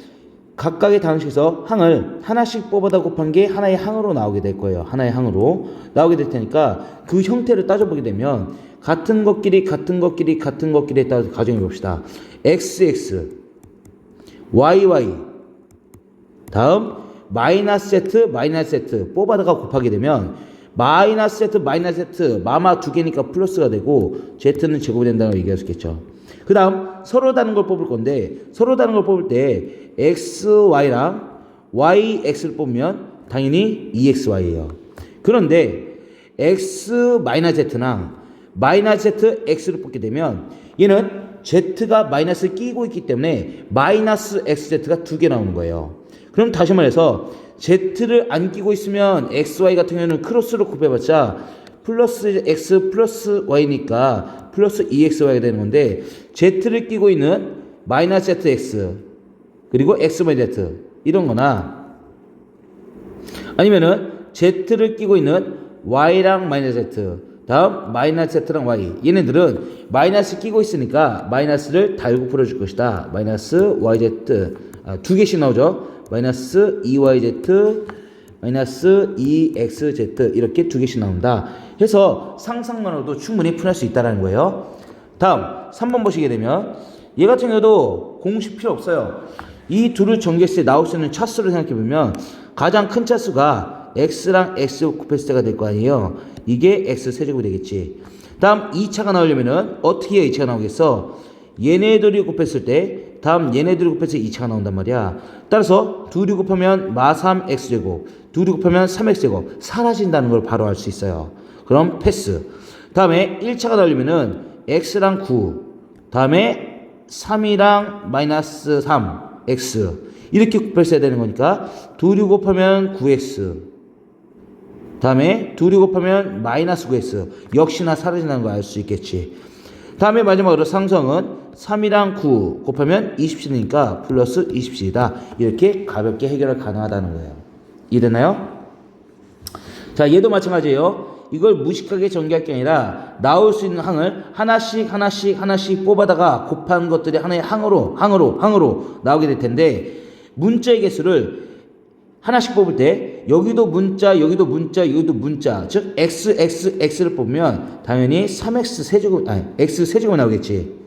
각각의 다항식에서 항을 하나씩 뽑아다 곱한 게 하나의 항으로 나오게 될 거예요. 하나의 항으로 나오게 될 테니까 그 형태를 따져보게 되면 같은 것끼리 따라서 가정해 봅시다. xx yy 다음 마이너스 z 뽑아다가 곱하게 되면 마이너스 z 마이너스 z 마마 두 개니까 플러스가 되고 z는 제곱이 된다는 걸 얘기할 수 있겠죠. 그 다음 서로 다른 걸 뽑을 건데 서로 다른 걸 뽑을 때 xy랑 yx를 뽑으면 당연히 2xy예요. 그런데 x 마이너스 z랑 마이너스 z x를 뽑게 되면 얘는 z가 마이너스를 끼고 있기 때문에 마이너스 xz가 두 개 나오는 거예요. 그럼 다시 말해서 z를 안 끼고 있으면 xy 같은 경우는 크로스로 곱해봤자 플러스 x 플러스 y니까 플러스 2xy가 되는 건데 z를 끼고 있는 마이너스 zx 그리고 x 마이너스 z 이런 거나 아니면은 z를 끼고 있는 y랑 마이너스 z 다음 마이너스 z랑 y 얘네들은 마이너스 끼고 있으니까 마이너스를 달고 풀어줄 것이다. 마이너스 yz 두 개씩 나오죠. 마이너스 2yz 마이너스 2xz 이렇게 두 개씩 나온다. 해서 상상만으로도 충분히 풀할 수 있다는 거예요. 다음 3번 보시게 되면 얘 같은 경우도 공식 필요 없어요. 이 둘을 전개했을 때 나올 수 있는 차수를 생각해 보면 가장 큰 차수가 x랑 x 곱했을 때가 될 거 아니에요. 이게 x 세제곱이 되겠지. 다음 2차가 나오려면은 어떻게 해야 2차가 나오겠어? 얘네들이 곱했을 때 다음 얘네들이 곱했을 때 2차가 나온단 말이야. 따라서 둘이 곱하면 마3 x제곱, 둘이 곱하면 3x제곱 사라진다는 걸 바로 알 수 있어요. 그럼 패스. 다음에 1차가 나오려면은 x랑 9, 다음에 3이랑 마이너스 3 x 이렇게 곱했어야 되는 거니까 둘이 곱하면 9x, 다음에 둘이 곱하면 마이너스 9x 역시나 사라진다는 걸 알 수 있겠지. 다음에 마지막으로 상성은 3이랑 9 곱하면 27이니까 플러스 27이다. 이렇게 가볍게 해결을 가능하다는 거예요. 이해됐나요? 자, 얘도 마찬가지예요. 이걸 무식하게 전개할 게 아니라 나올 수 있는 항을 하나씩 뽑아다가 곱한 것들이 하나의 항으로 나오게 될 텐데, 문자의 개수를 하나씩 뽑을 때 여기도 문자, 여기도 문자, 즉 x를 뽑으면 당연히 3x 세제곱, x 세제곱 나오겠지.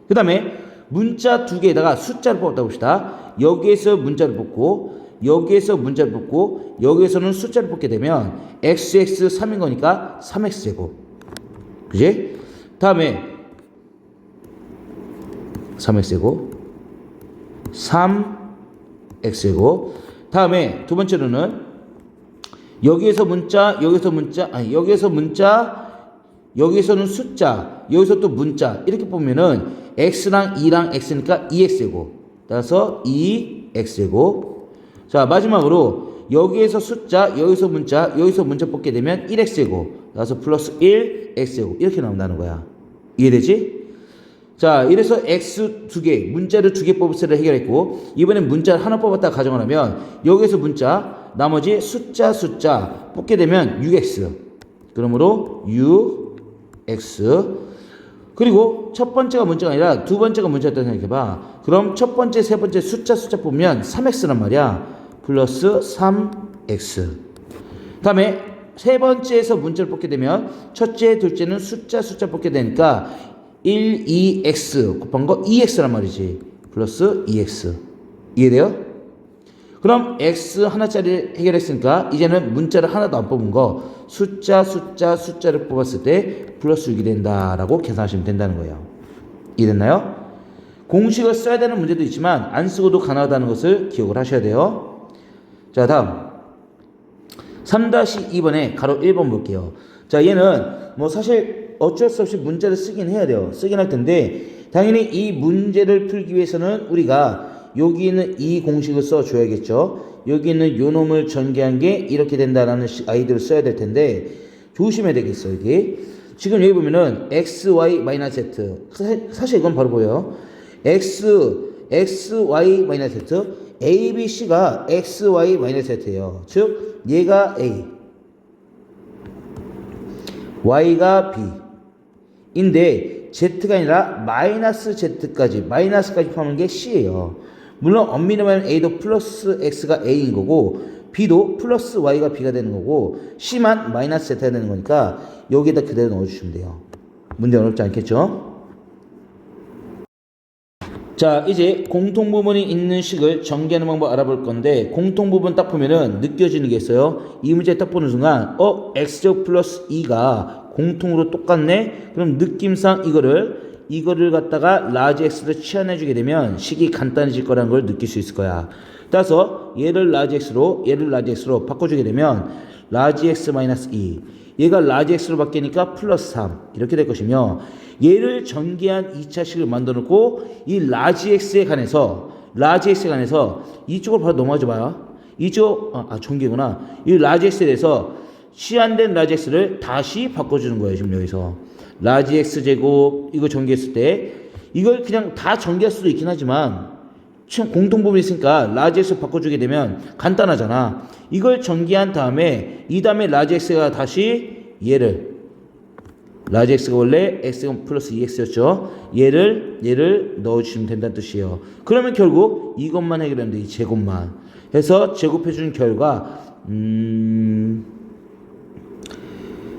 그 다음에 문자 두 개에다가 숫자를 뽑았다 봅시다. 여기에서 문자를 뽑고 여기에서 문자를 뽑고 여기에서는 숫자를 뽑게 되면 xx 3인 거니까 3x제곱. 그지? 다음에 3x제곱 3x제곱. 다음에 두 번째로는 여기에서 문자, 여기에서는 숫자, 여기서 또 문자 이렇게 보면은 x랑 2랑 x니까 2x제곱. 따라서 2x제곱. 자, 마지막으로 여기에서 숫자, 여기서 문자 뽑게 되면 1x제곱. 따라서 플러스 1x제곱 이렇게 나온다는 거야. 이해되지? 자, 이래서 x 두 개, 문자를 두 개 뽑을 때를 해결했고, 이번엔 문자를 하나 뽑았다 가정을 하면 여기에서 문자, 나머지 숫자 뽑게 되면 6x. 그러므로 6x. 그리고 첫 번째가 문자가 아니라 두 번째가 문자였다고 생각해봐. 그럼 첫 번째, 세 번째 숫자 뽑으면 3x란 말이야. 플러스 3x. 다음에 세 번째에서 문자를 뽑게 되면 첫째, 둘째는 숫자 뽑게 되니까 1, 2x 곱한 거 2x란 말이지. 플러스 2x. 이해돼요? 그럼 x 하나짜리 해결했으니까 이제는 문자를 하나도 안 뽑은 거 숫자를 뽑았을 때 플러스 6이 된다라고 계산하시면 된다는 거예요. 이해됐나요? 공식을 써야 되는 문제도 있지만 안 쓰고도 가능하다는 것을 기억을 하셔야 돼요. 자, 다음 3-2번에 가로 1번 볼게요. 자, 얘는 뭐 사실 어쩔 수 없이 문제를 쓰긴 해야 돼요. 쓰긴 할 텐데 당연히 이 문제를 풀기 위해서는 우리가 여기 있는 이 공식을 써줘야겠죠. 여기 있는 요 놈을 전개한 게 이렇게 된다라는 아이디어를 써야 될 텐데 조심해야 되겠어. 이게 지금 여기 보면은 x, y, 마이너스 z. 사실 이건 바로 보여요. x, y, 마이너스 z. a, b, c가 x, y, 마이너스 z예요. 즉 얘가 a, y가 b 인데 z가 아니라 마이너스 z까지 포함한 게 c예요. 물론 엄밀히 말하면 a도 플러스 x가 a인 거고 b도 플러스 y가 b가 되는 거고 c만 마이너스 z가 되는 거니까 여기에다 그대로 넣어주시면 돼요. 문제 어렵지 않겠죠? 자, 이제 공통부분이 있는 식을 전개하는 방법 알아볼 건데, 공통부분 딱 보면은 느껴지는 게 있어요. 이 문제 딱 보는 순간 x제곱 플러스 2가 공통으로 똑같네? 그럼 느낌상 이거를 갖다가 라지 x로 치환해 주게 되면 식이 간단해질 거라는 걸 느낄 수 있을 거야. 따라서 얘를 라지 x로 바꿔주게 되면 라지 x 마이너스 2, 얘가 라지 x로 바뀌니까 플러스 3 이렇게 될 것이며, 얘를 전개한 2차식을 만들어 놓고 이 라지 x에 관해서 이쪽으로 바로 넘어가지 마요. 전개구나. 이 라지 x에 대해서 치환된 라지 x를 다시 바꿔주는 거예요. 지금 여기서 라지 x 제곱 이거 전개했을 때 이걸 그냥 다 전개할 수도 있긴 하지만 공통부분이 있으니까 라지 x 바꿔주게 되면 간단하잖아. 이걸 전개한 다음에 이 다음에 라지 x가 다시 얘를 라지 x가 원래 x가 플러스 2x였죠. 얘를 넣어주시면 된다는 뜻이에요. 그러면 결국 이것만 해결하면 돼. 이 제곱만 해서 제곱해주는 결과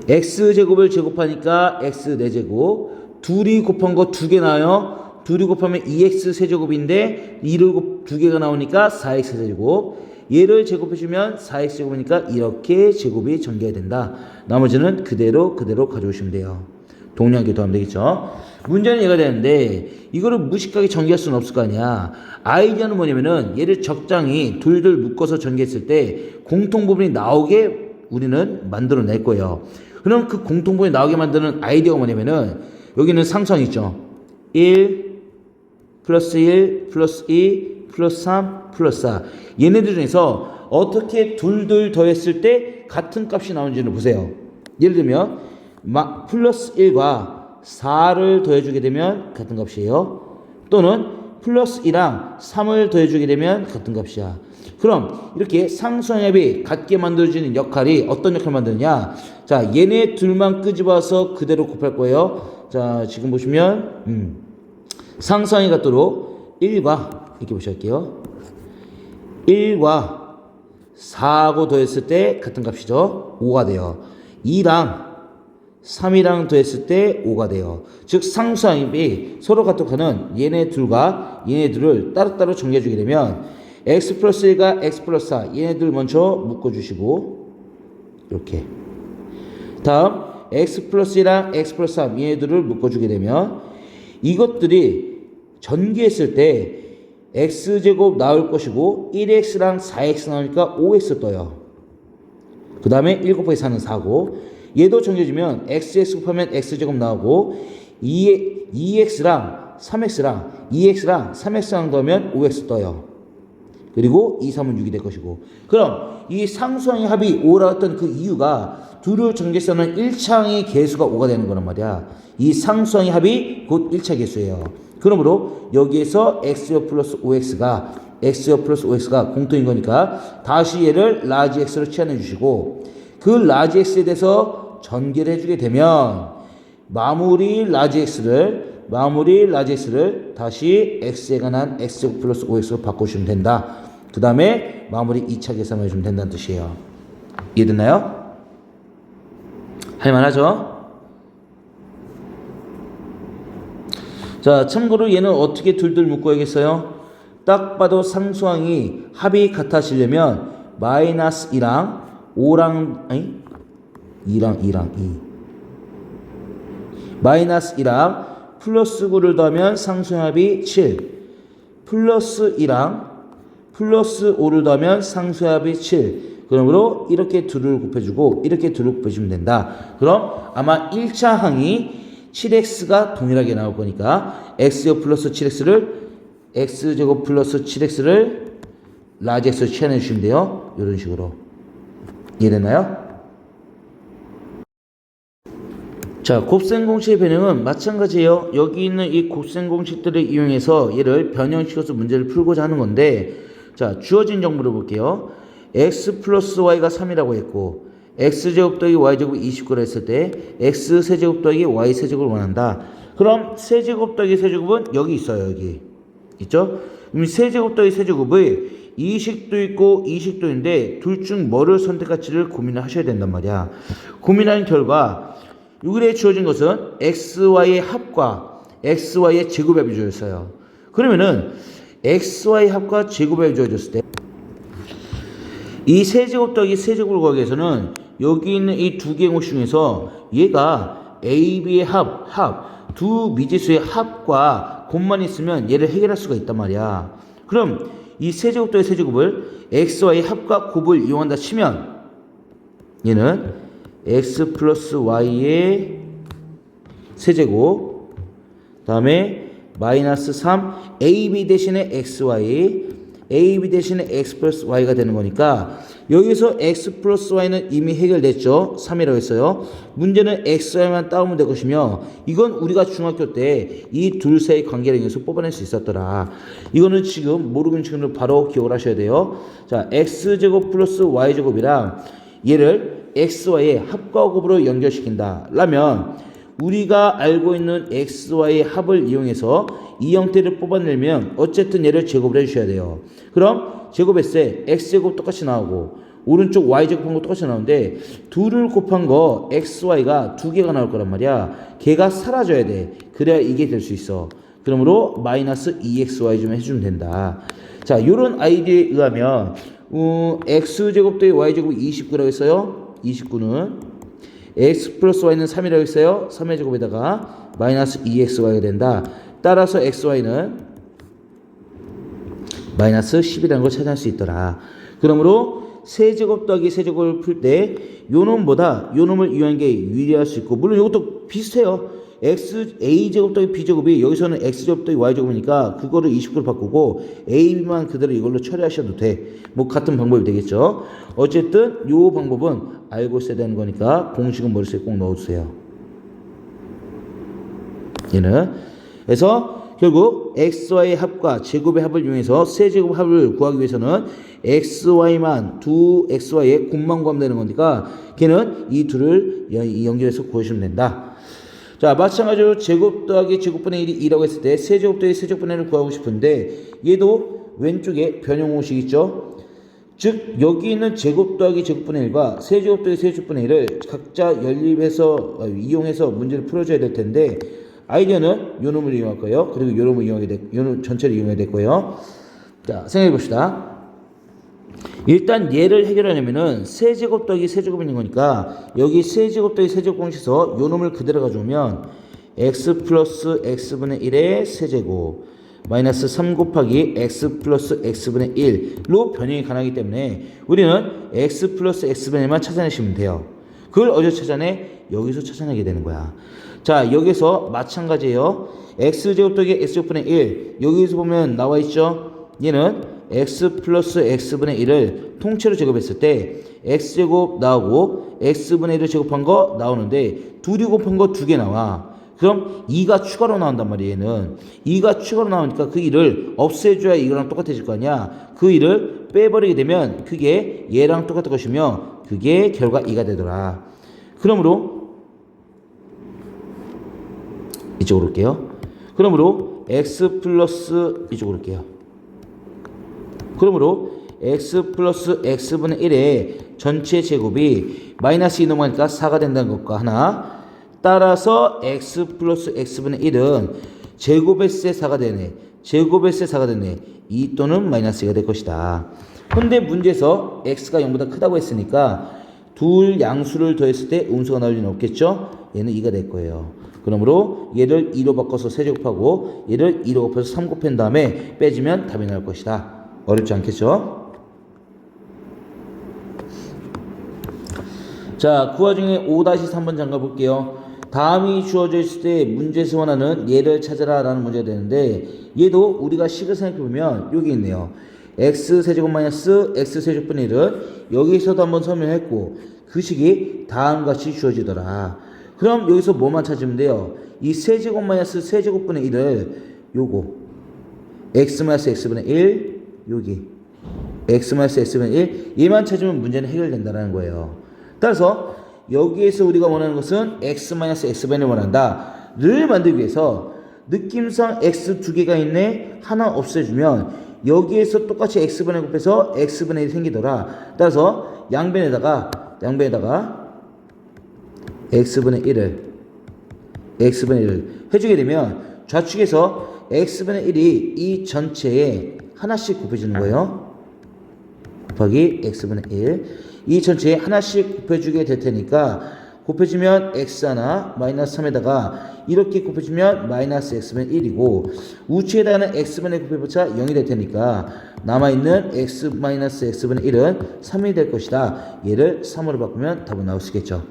x제곱을 제곱하니까 x 4제곱, 둘이 곱한 거 2개 나와요. 둘이 곱하면 2x 세제곱인데 2를 두 개가 나오니까 4x 세제곱. 얘를 제곱해주면 4x 제곱이니까 이렇게 제곱이 전개가 된다. 나머지는 그대로 가져오시면 돼요. 동일하게 더하면 되겠죠. 문제는 얘가 되는데 이거를 무식하게 전개할 수는 없을 거 아니야. 아이디어는 뭐냐면은 얘를 적당히 둘둘 묶어서 전개했을 때 공통부분이 나오게 우리는 만들어낼 거예요. 그럼 그 공통부분이 나오게 만드는 아이디어가 뭐냐면은 여기는 상수항 있죠. 1 플러스 1 플러스 2 플러스 3 플러스 4. 얘네들 중에서 어떻게 둘둘 더했을 때 같은 값이 나오는지를 보세요. 예를 들면 플러스 1과 4를 더해주게 되면 같은 값이에요. 또는 플러스 2랑 3을 더해주게 되면 같은 값이야. 그럼 이렇게 상수항합이 같게 만들어지는 역할이 어떤 역할을 만드느냐. 자, 얘네 둘만 끄집어서 그대로 곱할 거예요. 자, 지금 보시면 상수항이 같도록 1과 이렇게 보실게요. 1과 4하고 더했을 때 같은 값이죠. 5가 돼요. 2랑 3이랑 더했을 때 5가 돼요. 즉 상수항이 서로 같도록 하는 얘네 둘과 얘네 둘을 따로따로 정리해주게 되면 x 플러스 1과 x 플러스 4 얘네 둘 먼저 묶어주시고 이렇게 다음 x 플러스 1랑 x 플러스 3 얘네 둘을 묶어주게 되면 이것들이 전개했을 때 x제곱 나올 것이고 1x랑 4x 나오니까 5x 떠요. 그 다음에 1 곱하기 4는 4고 얘도 정해지면 xx 곱하면 x제곱 나오고 2x랑 3x랑 더하면 5x 떠요. 그리고 2, 3은 6이 될 것이고 그럼 이 상수항의 합이 5라 했던 그 이유가 둘을 전개해서는 1차항의 개수가 5가 되는 거란 말이야. 이 상수항의 합이 곧 1차 개수예요. 그러므로 여기에서 x요 플러스 5x가 공통인 거니까 다시 얘를 라지 x로 치환해 주시고 그 라지 x에 대해서 전개를 해주게 되면 마무리 라지 x를 다시 x에 관한 x 플러스 5x로 바꿔주시면 된다. 그 다음에 마무리 2차 계산을 해주면 된다는 뜻이에요. 이해됐나요? 할만하죠? 자, 참고로 얘는 어떻게 둘둘 묶어야겠어요? 딱 봐도 상수항이 합이 같아지려면 마이너스 2랑 5랑 아니 2랑 2 마이너스 2랑 플러스 9를 더하면 상수합이 7 플러스 2랑 플러스 5를 더하면 상수합이 7 그러므로 이렇게 둘을 곱해주고 이렇게 둘을 곱해주면 된다. 그럼 아마 1차 항이 7x가 동일하게 나올 거니까 x제곱 플러스 7x를 x제곱 플러스 7x를 라지 x로 치환해 주시면 돼요. 이런 식으로. 이해됐나요? 자, 곱셈 공식의 변형은 마찬가지예요. 여기 있는 이 곱셈 공식들을 이용해서 얘를 변형시켜서 문제를 풀고자 하는 건데 자, 주어진 정보를 볼게요. x 플러스 y가 3이라고 했고 x제곱 더하기 y제곱이 29라 했을 때 x 세제곱 더하기 y 세제곱을 원한다. 그럼 세제곱 더하기 세제곱은 여기 있어요. 여기 있죠? 그럼 세제곱 더하기 세제곱의 이식도 있고 이식도 있는데 둘 중 뭐를 선택할지를 고민을 하셔야 된단 말이야. 고민하는 결과 여기에 주어진 것은 xy의 합과 xy의 제곱합이 주어졌어요. 그러면은 xy 합과 제곱합이 주어졌을 때 이 세제곱 더하기 세제곱을 구하기 위해서는 여기 있는 이 두 개의 공식 중에서 얘가 a, b의 두 미지수의 합과 곱만 있으면 얘를 해결할 수가 있단 말이야. 그럼 이 세제곱 더하기 세제곱을 xy의 합과 곱을 이용한다 치면 얘는 x 플러스 y의 세제곱 다음에 마이너스 3 ab 대신에 xy ab 대신에 x 플러스 y가 되는 거니까 여기서 x 플러스 y는 이미 해결됐죠. 3이라고 했어요. 문제는 xy만 따오면 될 것이며 이건 우리가 중학교 때 이 둘 사이 관계를 이용해서 뽑아낼 수 있었더라. 이거는 지금 모르고 있는 친구들 바로 기억을 하셔야 돼요. 자, x제곱 플러스 y제곱이랑 얘를 xy의 합과 곱으로 연결시킨다 라면 우리가 알고 있는 xy의 합을 이용해서 이 형태를 뽑아내면 어쨌든 얘를 제곱을 해주셔야 돼요. 그럼 제곱했을 때 x제곱 똑같이 나오고 오른쪽 y제곱한 거 똑같이 나오는데 둘을 곱한 거 xy가 두 개가 나올 거란 말이야. 걔가 사라져야 돼. 그래야 이게 될 수 있어. 그러므로 마이너스 2xy 좀 해주면 된다. 자, 요런 아이디어에 의하면 x제곱 더하기 y제곱이 29라고 했어요. 29는 x 플러스 y는 3이라고 했어요. 3의 제곱에다가 마이너스 2xy가 된다. 따라서 xy는 마이너스 10이라는 걸 찾아낼 수 있더라. 그러므로 세제곱 더하기 세제곱을 풀 때 요놈보다 요놈을 이용한 게 유리할 수 있고, 물론 이것도 비슷해요. a제곱 더하기 b제곱이 여기서는 x제곱 더하기 y제곱이니까 그거를 29로 바꾸고 ab만 그대로 이걸로 처리하셔도 돼. 뭐 같은 방법이 되겠죠. 어쨌든 요 방법은 알고 있어야 되는 거니까 공식은 머릿속에 꼭 넣어주세요. 얘는 그래서 결국 xy의 합과 제곱의 합을 이용해서 세제곱 합을 구하기 위해서는 xy만 두 xy의 곱만 구하면 되는 거니까 걔는 이 둘을 연결해서 구하시면 된다. 자, 마찬가지로 제곱 더하기 제곱분의 1이 2라고 했을 때 세제곱 더하기 세제곱분의 1을 구하고 싶은데 얘도 왼쪽에 변형공식 있죠. 즉 여기 있는 제곱 더하기 제곱분의 1과 세제곱 더하기 세제곱분의 1을 각자 연립해서 이용해서 문제를 풀어줘야 될 텐데 아이디어는 요 놈을 이용할 거예요. 그리고 요 놈을 이용하게 요 놈 전체를 이용해야 될 거예요. 자, 생각해 봅시다. 일단 얘를 해결하려면은 세제곱 더하기 세제곱이 있는 거니까 여기 세제곱 더하기 세제곱 공식에서 요 놈을 그대로 가져오면 x 플러스 x분의 1의 세제곱 마이너스 3 곱하기 x 플러스 x분의 1로 변형이 가능하기 때문에 우리는 x 플러스 x분의 1만 찾아내시면 돼요. 그걸 어디서 찾아내? 여기서 찾아내게 되는 거야. 자, 여기서 마찬가지예요. x제곱 더하기 x제곱분의 1 여기서 보면 나와 있죠. 얘는 x 플러스 x분의 1을 통째로 제곱했을 때 x제곱 나오고 x분의 1을 제곱한 거 나오는데 둘이 곱한 거 두 개 나와. 그럼 2가 추가로 나온단 말이에요. 얘는 2가 추가로 나오니까 그 1을 없애줘야 이거랑 똑같아질 거 아니야. 그 1을 빼버리게 되면 그게 얘랑 똑같은 것이며 그게 결과 2가 되더라. 그러므로 이쪽으로 올게요. 그러므로 x 플러스 이쪽으로 올게요. 그러므로 x 플러스 x분의 1의 전체 제곱이 마이너스 2 넘어가니까 4가 된다는 것과 하나, 따라서 x 플러스 x분의 1은 제곱했을 때 4가 되네. 제곱했을 때 4가 되네. 2 또는 마이너스 2가 될 것이다. 근데 문제에서 x가 0보다 크다고 했으니까 둘 양수를 더했을 때 음수가 나올 리는 없겠죠? 얘는 2가 될 거예요. 그러므로 얘를 2로 바꿔서 세제곱하고 얘를 2로 곱해서 3 곱한 다음에 빼주면 답이 나올 것이다. 어렵지 않겠죠? 자, 그 와중에 5-3번 잠가 볼게요. 다음이 주어져 있을 때 문제에서 원하는 얘를 찾아라 라는 문제가 되는데 얘도 우리가 식을 생각해보면 여기 있네요. x세제곱 마이너스 x세제곱분의 1을 여기서도 한번 설명했고 그 식이 다음같이 주어지더라. 그럼 여기서 뭐만 찾으면 돼요? 이 세제곱 마이너스 세제곱분의 1을 요거 x 마이너스 x분의 1 여기 x 마이너스 x분의 1 얘만 찾으면 문제는 해결된다는 거예요. 따라서 여기에서 우리가 원하는 것은 x 마이너스 x분의 1을 원한다 를 만들기 위해서 느낌상 x 두 개가 있네 하나 없애주면 여기에서 똑같이 x분의 곱해서 x분의 1이 생기더라. 따라서 양변에다가 x분의 1을 해주게 되면 좌측에서 x분의 1이 이 전체에 하나씩 곱해주는 거예요. 곱하기 x분의 1 이 전체에 하나씩 곱해주게 될 테니까 곱해주면 x 하나 마이너스 3에다가 이렇게 곱해주면 마이너스 x분의 1이고 우측에다가는 x분의 1 곱해보자 0이 될 테니까 남아있는 x 마이너스 x분의 1은 3이 될 것이다. 얘를 3으로 바꾸면 답은 나올 수 있겠죠.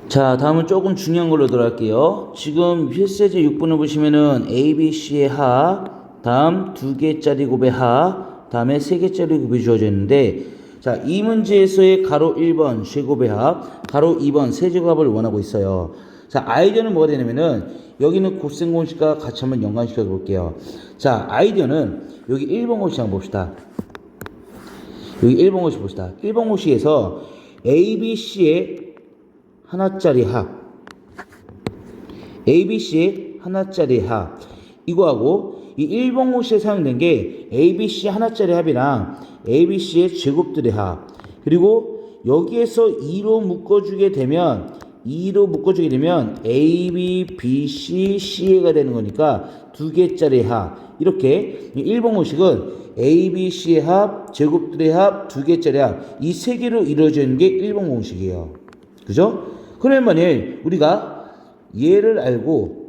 자, 다음은 조금 중요한 걸로 들어갈게요. 지금 필세제 6번을 보시면은 A, B, C의 합, 다음 2개짜리 곱의 합, 다음에 3개짜리 곱이 주어져 있는데 자, 이 문제에서의 가로 1번 제곱의 합, 가로 2번 세제곱합을 원하고 있어요. 자, 아이디어는 뭐가 되냐면은 여기는 곱셈 공식과 같이 한번 연관시켜 볼게요. 자, 아이디어는 여기 1번 공식 한번 봅시다. 여기 1번 공식 봅시다. 1번 공식에서 A, B, C의 하나짜리 합, A, B, C의 하나짜리 합 이거하고 이 1번 공식에 사용된 게 A, B, C 하나짜리 합이랑 A, B, C의 제곱들의 합 그리고 여기에서 2로 묶어주게 되면 2로 묶어주게 되면 A, B, B, C, C가 되는 거니까 두 개짜리 합. 이렇게 1번 공식은 A, B, C의 합, 제곱들의 합, 두 개짜리 합. 이 세 개로 이루어지는 게 1번 공식이에요. 그죠? 그러면 만일 우리가 얘를 알고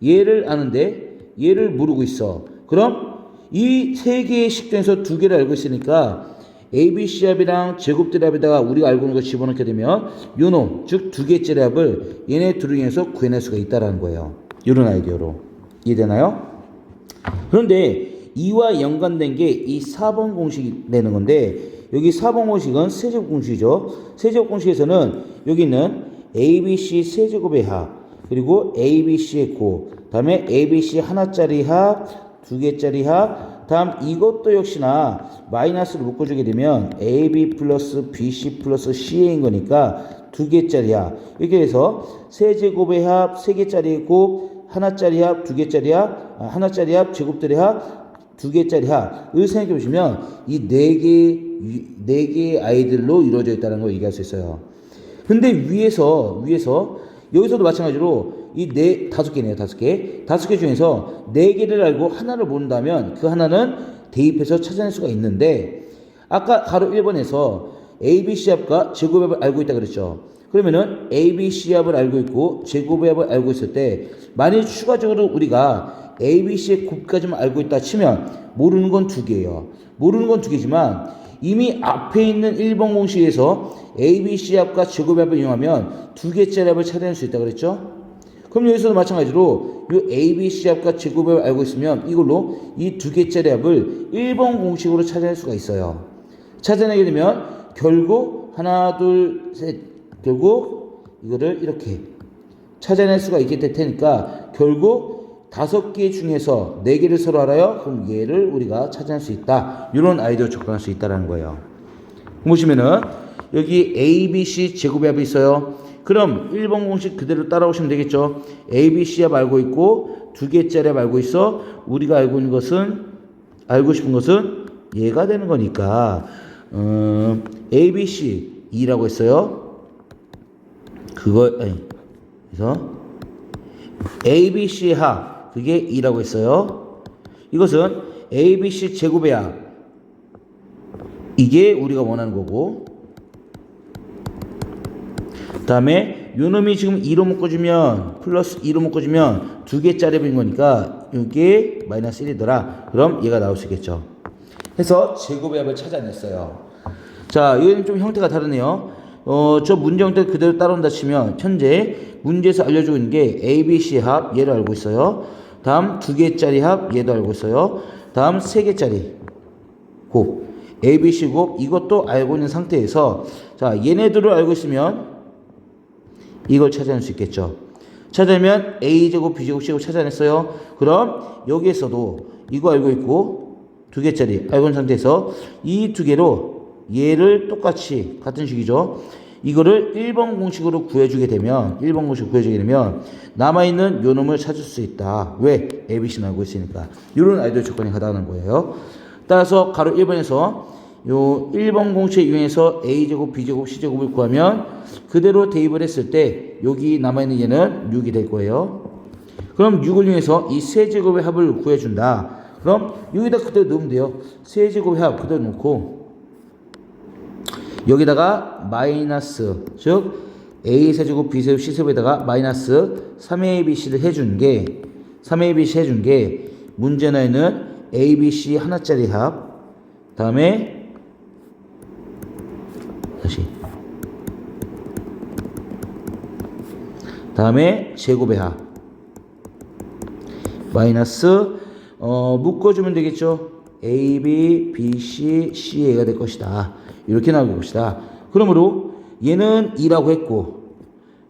얘를 아는데 얘를 모르고 있어. 그럼 이 세 개의 식 중에서 두 개를 알고 있으니까 A, B, C 합이랑 제곱들의 합에다가 우리가 알고 있는 거 집어넣게 되면 요놈, 즉 두 개짜리 합을 얘네 둘을 이용해서 구해낼 수가 있다는 거예요. 이런 아이디어로. 이해되나요? 그런데 이와 연관된 게 이 4번 공식이 되는 건데 여기 4번 공식은 세제곱 공식이죠. 세제곱 공식에서는 여기 있는 ABC 세제곱의 합 그리고 ABC의 고 다음에 ABC 하나짜리 합 두 개짜리 합 다음 이것도 역시나 마이너스를 묶어주게 되면 AB 플러스 BC 플러스 C인 거니까 두 개짜리 합 이렇게 해서 세제곱의 합 세 개짜리 곱 하나짜리 합 두 개짜리 합 하나짜리 합 제곱들의 합 두 개짜리 합을 생각해 보시면 이 네 개의 아이들로 이루어져 있다는 걸 얘기할 수 있어요. 근데 위에서 여기서도 마찬가지로 이 다섯 개 중에서 네 개를 알고 하나를 모른다면 그 하나는 대입해서 찾아낼 수가 있는데 아까 가로 1번에서 ABC 합과 제곱의 합을 알고 있다 그랬죠. 그러면은 ABC 합을 알고 있고 제곱의 합을 알고 있을 때 만일 추가적으로 우리가 ABC의 곱까지만 알고 있다 치면 모르는 건 두 개예요. 모르는 건 두 개지만 이미 앞에 있는 1번 공식에서 ABC 합과 제곱의 합을 이용하면 두 개짜리 합을 찾아낼 수 있다 그랬죠. 그럼 여기서도 마찬가지로 이 ABC 합과 제곱의 합을 알고 있으면 이걸로 이 두 개짜리 합을 1번 공식으로 찾아낼 수가 있어요. 찾아내게 되면 결국 하나 둘 셋 결국 이거를 이렇게 찾아낼 수가 있게 될 테니까 결국 5개 중에서 4개를 서로 알아요? 그럼 얘를 우리가 찾아낼 수 있다. 이런 아이디어 접근할 수 있다는 거예요. 보시면은 여기 ABC 제곱의 합이 있어요. 그럼 1번 공식 그대로 따라오시면 되겠죠. ABC 합 알고 있고 두 개짜리 합 알고 있어. 우리가 알고 싶은 것은 얘가 되는 거니까 ABC 2라고 했어요. 그래서 ABC 합 그게 2라고 했어요. 이것은 ABC 제곱의 합 이게 우리가 원하는 거고 그 다음에 요놈이 지금 2로 묶어주면 플러스 2로 묶어주면 두 개짜리 합인 거니까 이게 마이너스 1이더라. 그럼 얘가 나올 수 있겠죠. 해서 제곱의 합을 찾아냈어요. 자, 이거는 좀 형태가 다르네요. 저 문제 형태 그대로 따라온다 치면 현재 문제에서 알려주고 있는 게 ABC 합 얘를 알고 있어요. 다음 두 개짜리 합 얘도 알고 있어요. 다음 세 개짜리 곱 ABC 곱 이것도 알고 있는 상태에서 자 얘네들을 알고 있으면 이걸 찾아낼 수 있겠죠. 찾아내면 A제곱 B제곱 C제곱 찾아냈어요. 그럼 여기에서도 이거 알고 있고 두 개짜리 알고 있는 상태에서 이 두 개로 얘를 똑같이 같은 식이죠. 이거를 1번 공식으로 구해주게 되면 남아있는 요 놈을 찾을 수 있다. 왜? ABC는 알고 있으니까. 이런 아이디어 조건이 가능한 거예요. 따라서 가로 1번에서 요 1번 공식 이용해서 A제곱, B제곱, C제곱을 구하면 그대로 대입을 했을 때 여기 남아있는 얘는 6이 될 거예요. 그럼 6을 이용해서 이 세제곱의 합을 구해준다. 그럼 여기다 그대로 넣으면 돼요. 세제곱의 합 그대로 놓고 여기다가 마이너스 즉 A세제곱 B세제곱 C세제곱에다가 마이너스 3ABC를 해준 게 문제나에는 ABC 하나짜리 합 다음에 제곱의 합 마이너스 묶어주면 되겠죠. A, B, B, C, C가 될 것이다. 이렇게 나올 것이다. 그러므로 얘는 2라고 했고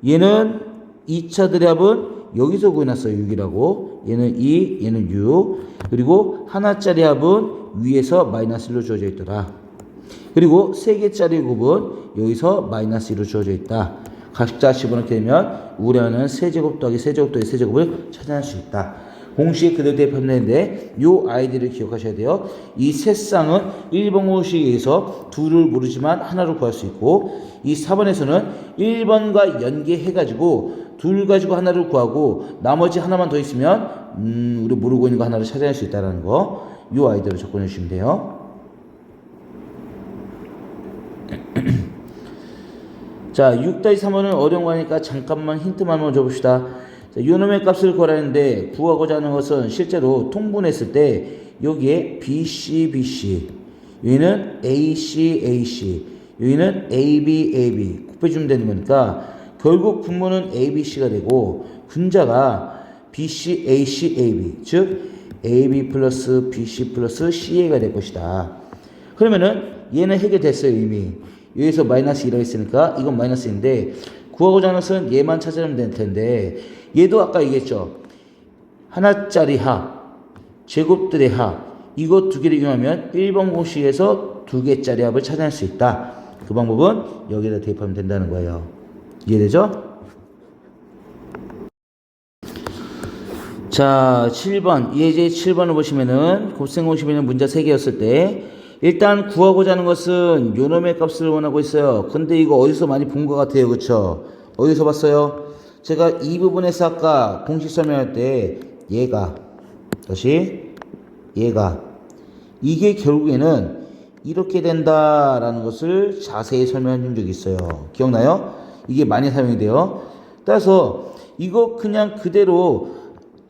얘는 2차들의 합은 여기서 구해놨어요. 6이라고. 얘는 2, 얘는 6. 그리고 하나짜리 합은 위에서 마이너스 1로 주어져 있더라. 그리고 3개짜리 곱은 여기서 마이너스 1로 주어져 있다. 각자 집어넣게 되면 우려하는 세제곱 더하기 세제곱 더하기 세제곱을 찾아낼 수 있다. 공식에 그대로 대입하면 되는데 요 아이디를 기억하셔야 돼요. 이 세 쌍은 1번 공식에 의해서 둘을 모르지만 하나로 구할 수 있고 이 4번에서는 1번과 연계해가지고 둘 가지고 하나를 구하고 나머지 하나만 더 있으면 우리 모르고 있는 거 하나를 찾아낼 수 있다는 거 요 아이디로 접근해 주시면 돼요. 자, 6-3번은 어려운 거니까 잠깐만 힌트만 한번 줘봅시다. 자, 요놈의 값을 구하라는데 구하고자 하는 것은 실제로 통분했을 때 여기에 BC, BC 여기는 AC, AC 여기는 AB, AB 곱해주면 되는 거니까 결국 분모는 ABC가 되고 분자가 BC, AC, AB 즉 AB 플러스 BC 플러스 CA가 될 것이다. 그러면은 얘는 해결됐어요 이미. 여기서 마이너스 1이 있으니까 이건 마이너스인데 구하고자 하는 것은 얘만 찾으면 될 텐데 얘도 아까 얘기했죠. 하나짜리 합, 제곱들의 합 이거 두 개를 이용하면 1번 공식에서 두 개짜리 합을 찾아낼 수 있다. 그 방법은 여기다 대입하면 된다는 거예요. 이해되죠? 자, 7번 예제 7번을 보시면은 곱셈 공식에는 문자 3개였을 때 일단 구하고자 하는 것은 요놈의 값을 원하고 있어요. 근데 이거 어디서 많이 본 것 같아요. 그쵸? 어디서 봤어요? 제가 이 부분에서 아까 공식 설명할 때 얘가 이게 결국에는 이렇게 된다라는 것을 자세히 설명해 준 적이 있어요. 기억나요? 이게 많이 사용이 돼요. 따라서 이거 그냥 그대로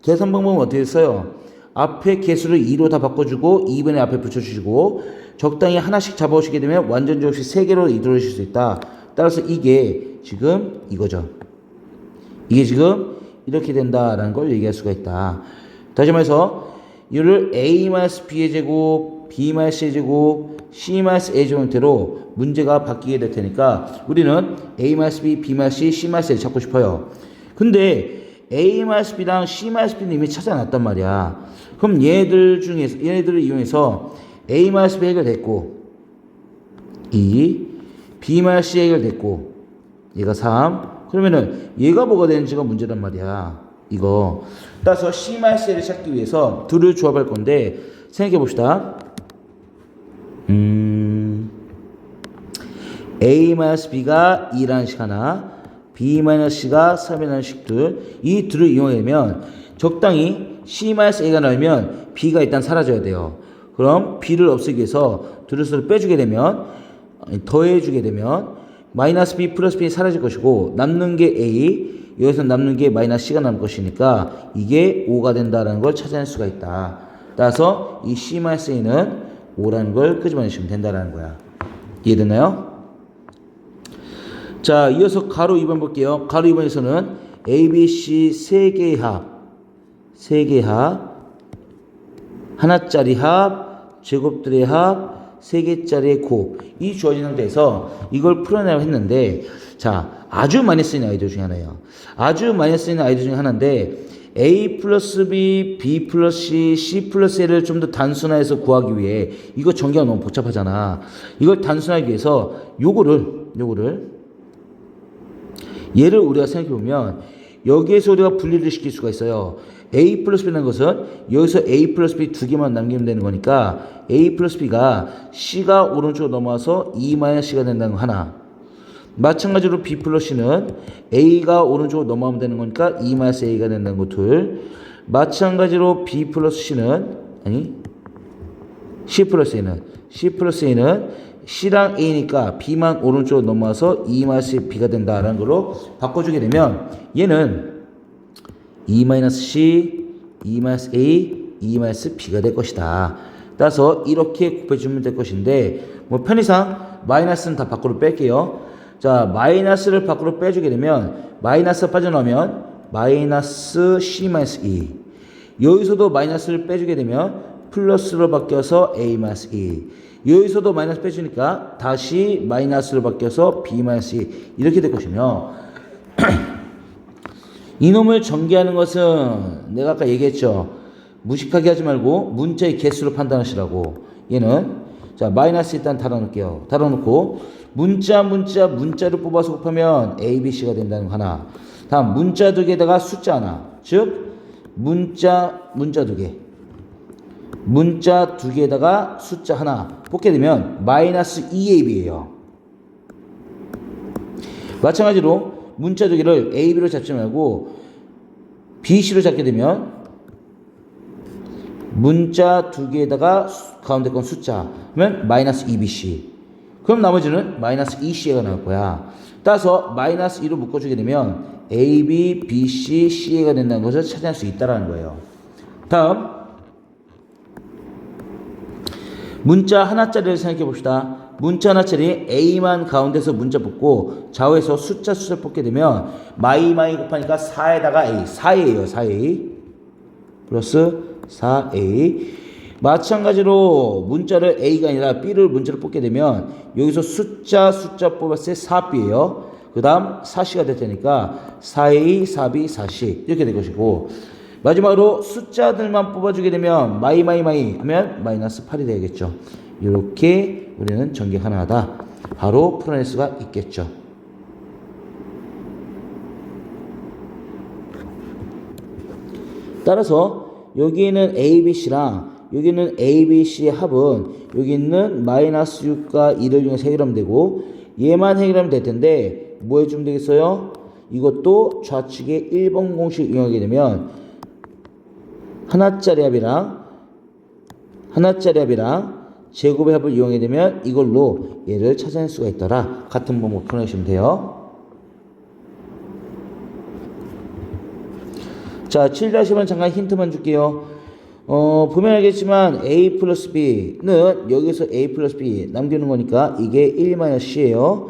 계산 방법은 어떻게 써요? 앞에 개수를 2로 다 바꿔주고 2번에 앞에 붙여주시고 적당히 하나씩 잡아오시게 되면 완전지 없이 3개로 이루어질 수 있다. 따라서 이게 지금 이거죠. 이게 지금 이렇게 된다라는 걸 얘기할 수가 있다. 다시 말해서 이를 a-b의 제곱, b-c의 제곱, c-a의 제곱 형태로 문제가 바뀌게 될 테니까 우리는 a-b, b-c, c-a를 찾고 싶어요. 근데 a-b랑 c-b는 이미 찾아놨단 말이야. 그럼 얘네들을 이용해서 a-b 해결됐고 b-c 해결됐고 얘가 3 그러면은 얘가 뭐가 되는지가 문제란 말이야. 이거 따라서 c-a를 찾기 위해서 둘을 조합할 건데 생각해 봅시다. a-b가 2라는 식 하나 b-c가 3이라는 식 둘 이 둘을 이용하면 적당히 c-a가 나오면 b가 일단 사라져야 돼요. 그럼 b를 없애기 위해서 둘을 서로 빼주게 되면 더해주게 되면 마이너스 b 플러스 b는 사라질 것이고 남는 게 a 여기서 남는 게 마이너스 c가 남을 것이니까 이게 5가 된다는 걸 찾아낼 수가 있다. 따라서 이 c-a는 5라는 걸 끄집어내시면 된다는 거야. 이해됐나요? 자, 이어서 가로 2번 볼게요. 가로 2번에서는 A, B, C 3개의 합, 하나짜리 합, 제곱들의 합, 3개짜리의 곱. 이 주어진 상태에서 이걸 풀어내려고 했는데, 자, 아주 많이 쓰이는 아이디어 중에 하나예요. 아주 많이 쓰이는 아이디어 중에 하나인데, A 플러스 B, B 플러스 C, C 플러스 A를 좀 더 단순화해서 구하기 위해, 이거 전개가 너무 복잡하잖아. 이걸 단순하기 위해서 얘를 우리가 생각해보면 여기에서 우리가 분리를 시킬 수가 있어요. A 플러스 B라는 것은 여기서 A 플러스 B 두 개만 남기면 되는 거니까 A 플러스 B가 C가 오른쪽으로 넘어와서 E-C가 된다는 거 하나. 마찬가지로 B 플러스 C는 A가 오른쪽으로 넘어가면 되는 거니까 E-A가 된다는 거 둘. 마찬가지로 B 플러스 C는 C 플러스 A는 C랑 A니까 B만 오른쪽으로 넘어와서 E-B가 된다라는 걸로 바꿔주게 되면 얘는 E-C, E-A, E-B가 될 것이다. 따라서 이렇게 곱해주면 될 것인데 뭐 편의상 마이너스는 다 밖으로 뺄게요. 자, 마이너스를 밖으로 빼주게 되면 마이너스 빠져나오면 마이너스 C-E 여기서도 마이너스를 빼주게 되면 플러스로 바뀌어서 A-E 여기서도 마이너스 빼주니까 다시 마이너스로 바뀌어서 B-E 이렇게 될 것이며 이놈을 전개하는 것은 내가 아까 얘기했죠. 무식하게 하지 말고 문자의 개수로 판단하시라고. 얘는 자 마이너스 일단 달아놓을게요. 달아놓고 문자를 뽑아서 곱하면 A, B, C가 된다는 거 하나. 다음 문자 두 개에다가 숫자 하나. 즉 문자 2개. 문자 2개에다가 숫자 하나 뽑게 되면 마이너스 2ab예요. 마찬가지로 문자 2개를 ab로 잡지 말고 bc로 잡게 되면 문자 2개에다가 가운데 건 숫자 그러면 마이너스 2bc. 그럼 나머지는 마이너스 2ca가 나올 거야. 따라서 마이너스 2로 묶어주게 되면 ab, bc, ca가 된다는 것을 찾아낼 수 있다는 거예요. 다음 문자 하나짜리를 생각해 봅시다. 문자 하나짜리 a만 가운데서 문자 뽑고 좌우에서 숫자 뽑게 되면 마이 곱하니까 4에다가 a 4a예요. 4a 플러스 4a. 마찬가지로 문자를 a가 아니라 b를 문자로 뽑게 되면 여기서 숫자 뽑았을 때 4b예요. 그 다음 4c가 될 테니까 4a, 4b, 4c 이렇게 될 것이고, 마지막으로 숫자들만 뽑아주게 되면 마이 하면 마이너스 8이 되겠죠. 이렇게 우리는 전개 가능하다. 바로 풀어낼 수가 있겠죠. 따라서 여기에는 a, b, c랑 여기는 a, b, c의 합은 여기 있는 마이너스 6과 2를 이용해서 해결하면 되고, 얘만 해결하면 될 텐데 뭐 해주면 되겠어요? 이것도 좌측에 1번 공식 이용하게 되면 하나짜리 합이랑 제곱의 합을 이용하게 되면 이걸로 얘를 찾아낼 수가 있더라. 같은 방법 풀어내시면 돼요. 자, 7-1번 잠깐 힌트만 줄게요. 보면 알겠지만 a 플러스 b는 여기서 a 플러스 b 남기는 거니까 이게 1-c예요.